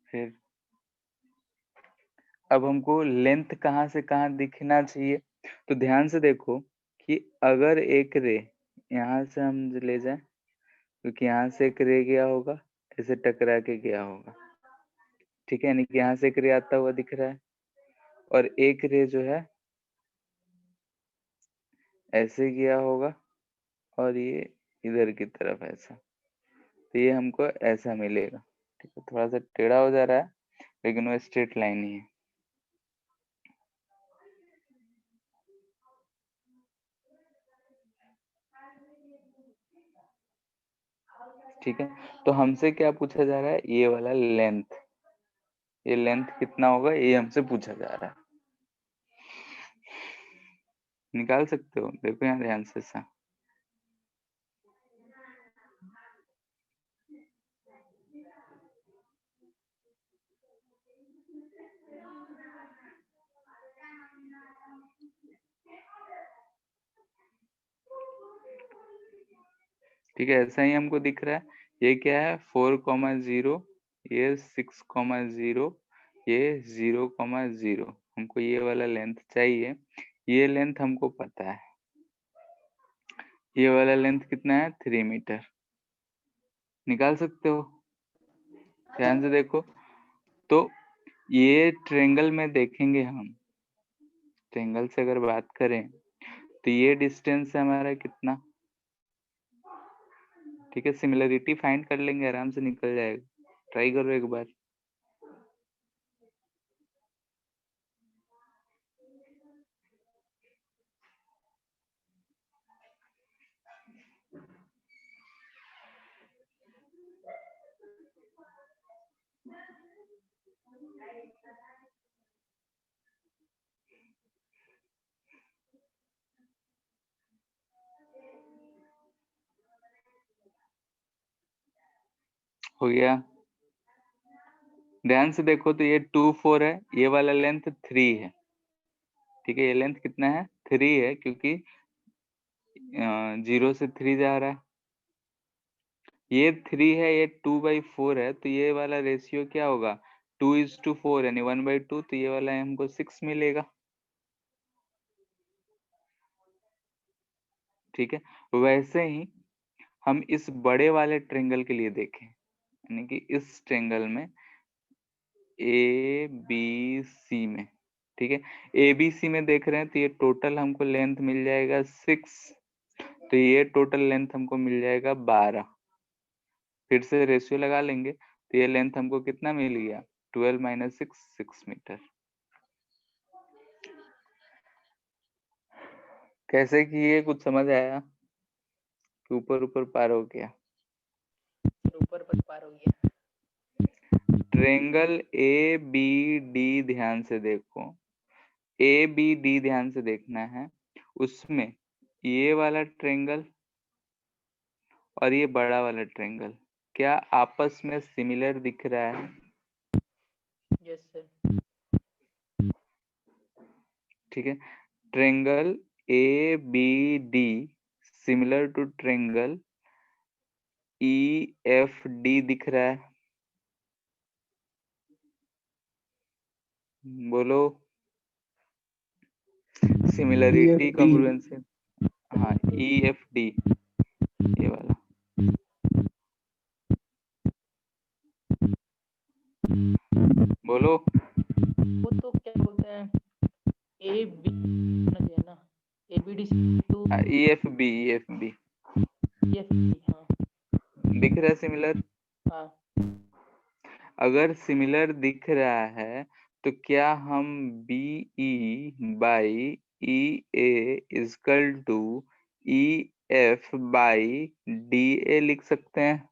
फिर अब हमको लेंथ कहाँ से कहाँ दिखना चाहिए, तो ध्यान से देखो कि अगर एक रे यहाँ से हम ले जाए, क्योंकि यहाँ से एक रे गया होगा, ऐसे टकरा के गया होगा, ठीक है, यानी कि यहाँ से एक रे आता हुआ दिख रहा है, और एक रे जो है ऐसे गया होगा, और ये इधर की तरफ ऐसा, तो ये हमको ऐसा मिलेगा। ठीक है, थोड़ा सा टेढ़ा हो जा रहा है लेकिन वो स्ट्रेट लाइन ही है। ठीक है, तो हमसे क्या पूछा जा रहा है, ये वाला लेंथ, ये लेंथ कितना होगा ये हमसे पूछा जा रहा है। निकाल सकते हो, देखो यहाँ ध्यान से सा। ठीक है, ऐसा ही हमको दिख रहा है। ये क्या है 4,0, ये 6,0, ये 0,0, हमको ये वाला लेंथ चाहिए। ये लेंथ हमको पता है, ये वाला लेंथ कितना है 3 मीटर। निकाल सकते हो, ध्यान से देखो। तो ये ट्रेंगल में देखेंगे हम, ट्रेंगल से अगर बात करें तो ये डिस्टेंस है हमारा कितना। ठीक है, सिमिलरिटी फाइंड कर लेंगे, आराम से निकल जाएगा, ट्राई करो एक बार। हो गया, ध्यान से देखो तो ये 2 4 है, ये वाला लेंथ 3 है। ठीक है, ये लेंथ कितना है 3 है, क्योंकि 0 से 3 जा रहा है। ये 3 है, ये 2/4 है, तो ये वाला रेशियो क्या होगा 2:4, यानी 1/2, तो ये वाला हमको 6 मिलेगा। ठीक है, वैसे ही हम इस बड़े वाले ट्रेंगल के लिए देखें, यानी कि इस ट्रेंगल में ए बी सी में, ठीक है, ए बी सी में देख रहे हैं तो ये टोटल हमको लेंथ मिल जाएगा 6, तो ये टोटल लेंथ हमको मिल जाएगा 12। फिर से रेशियो लगा लेंगे तो ये लेंथ हमको कितना मिल गया 12 - 6 6 मीटर। कैसे किए, कुछ समझ आया कि ऊपर ऊपर पार हो गया? ऊपर पर पार हो गया। ट्रेंगल ए बी डी ध्यान से देखो, ए बी डी ध्यान से देखना है। उसमें ये वाला ट्रेंगल और ये बड़ा वाला ट्रेंगल क्या आपस में सिमिलर दिख रहा है? Yes sir. ठीक है, triangle A B D similar to triangle E F D दिख रहा है? बोलो। Similarity EFD congruency. हाँ, ई एफ डी, ये वाला। बोलो। वो तो क्या बोलते हैं, ए बी ना, A B D to E F B, E F B F D. हाँ दिख रहा है सिमिलर? हाँ अगर सिमिलर दिख रहा है तो क्या हम B E by E A equal to E F by D A लिख सकते हैं?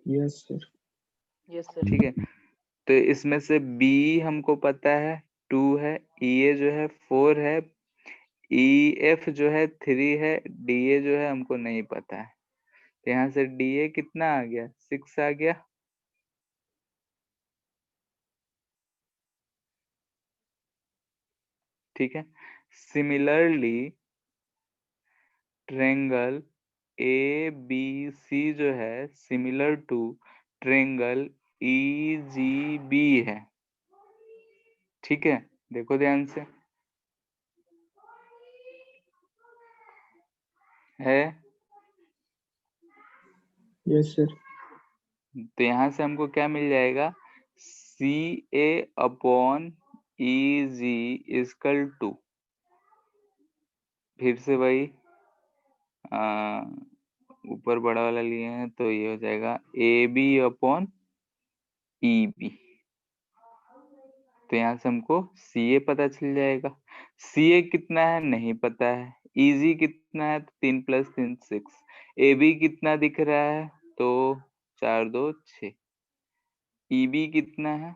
Yes sir. Yes sir. ठीक है, तो इसमें से बी हमको पता है 2 है, ई ए जो है 4 है, ई एफ जो है 3 है, डी ए जो है हमको नहीं पता है। तो यहाँ से डी ए कितना आ गया? 6 आ गया। ठीक है, similarly triangle A B C जो है similar to triangle E G B है। ठीक है, देखो ध्यान से, है? Yes sir. तो यहाँ से हमको क्या मिल जाएगा? C A upon E G equal to, फिर से वही ऊपर बड़ा वाला लिए हैं तो ये हो जाएगा A B upon E B. तो यहाँ से हमको सी ए पता चल जाएगा। सी ए कितना है नहीं पता है, इजी कितना है तो 3 + 3 6, ए बी कितना दिख रहा है तो 4 2 6, ई बी कितना है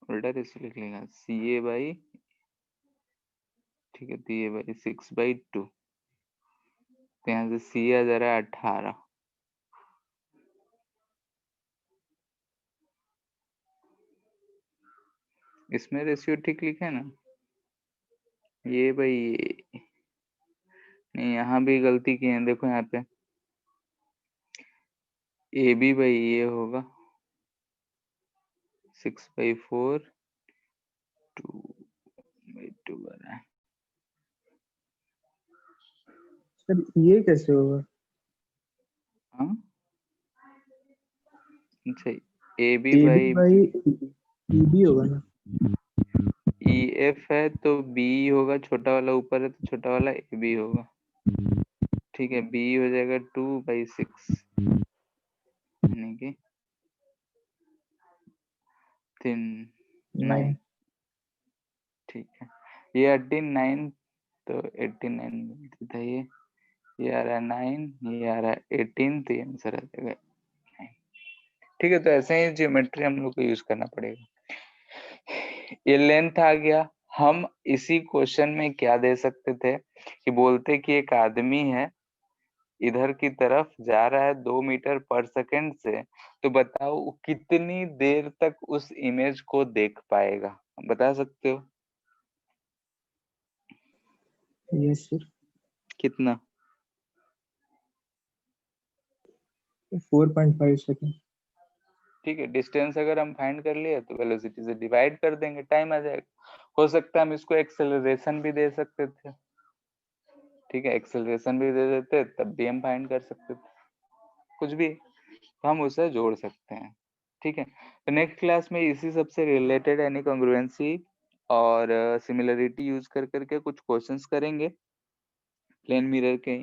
उल्टा रेशियो लिख लेगा सी ए बाई, ठीक है, तो ये बाई 6/2। तो यहाँ से सी आ जा रहा है 18। इसमें रेशियो ठीक लिखे ना? ये भाई ये नहीं, यहाँ भी गलती की है, देखो यहाँ पे ए बी बाई ये होगा 6/4, 2/2 बना है। सर ये कैसे होगा? हाँ, अच्छा, A B A B by by E B होगा ना? ई एफ है तो बी होगा, छोटा वाला ऊपर है तो छोटा वाला ए बी होगा। ठीक है, बी हो जाएगा 2/6 यानी कि 3 9। 9। ठीक है, ये 89, तो 89 था ये आ रहा है 9, ये आ रहा है 18, तो ये आंसर आ जाएगा 9। ठीक है, तो ऐसे ही ज्योमेट्री हम लोग को यूज करना पड़ेगा। ये लेंथ आ गया। हम इसी क्वेश्चन में क्या दे सकते थे कि बोलते कि एक आदमी है इधर की तरफ जा रहा है 2 मीटर पर सेकंड से, तो बताओ वो कितनी देर तक उस इमेज को देख पाएगा? बता सकते हो यस सर। कितना? 4.5 सेकेंड। ठीक है, डिस्टेंस अगर हम फाइंड कर लिए तो वेलोसिटी से डिवाइड कर देंगे, टाइम आ जाएगा। हो सकता है हम इसको एक्सेलरेशन भी दे सकते थे। ठीक है, एक्सेलरेशन भी दे देते तब भी हम फाइंड कर सकते थे, कुछ भी तो हम उसे जोड़ सकते हैं। ठीक है, तो नेक्स्ट क्लास में इसी सबसे रिलेटेड यानी कॉन्ग्रुएंसी और सिमिलरिटी यूज कर करके कुछ क्वेश्चंस करेंगे, प्लेन मिरर के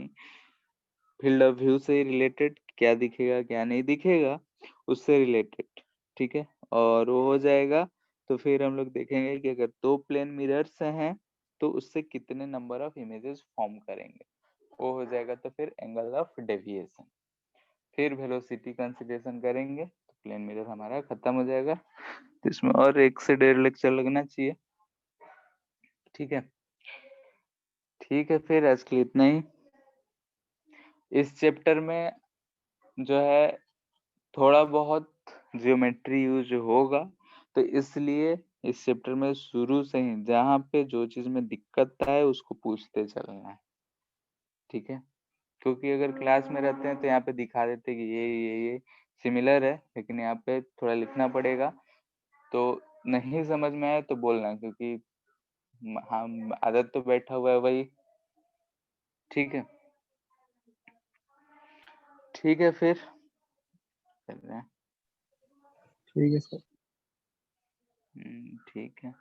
फील्ड ऑफ व्यू से रिलेटेड, क्या दिखेगा क्या नहीं दिखेगा उससे रिलेटेड। ठीक है, और वो हो जाएगा तो फिर हम लोग देखेंगे कि अगर 2 प्लेन मिरर्स हैं तो उससे कितने नंबर ऑफ इमेजेस फॉर्म करेंगे। वो हो जाएगा तो फिर एंगल ऑफ डेविएशन। फिर वेलोसिटी कंसीडरेशन करेंगे तो प्लेन मिरर हमारा खत्म हो जाएगा। तो इसमें और 1 से 1.5 लेक्चर लगना चाहिए। ठीक है, ठीक है, फिर आज के लिए इतना ही। इस चैप्टर में जो है थोड़ा बहुत ज्योमेट्री यूज होगा, तो इसलिए इस चैप्टर में शुरू से ही जहाँ पे जो चीज में दिक्कत आए उसको पूछते चलना है। ठीक है, क्योंकि अगर क्लास में रहते हैं तो यहाँ पे दिखा देते हैं कि ये सिमिलर है, लेकिन यहाँ पे थोड़ा लिखना पड़ेगा। तो नहीं समझ में आए तो बोलना, क्योंकि हम आदत तो बैठा हुआ है वही। ठीक है, ठीक है, फिर चल रहे हैं। ठीक है सर। ठीक है।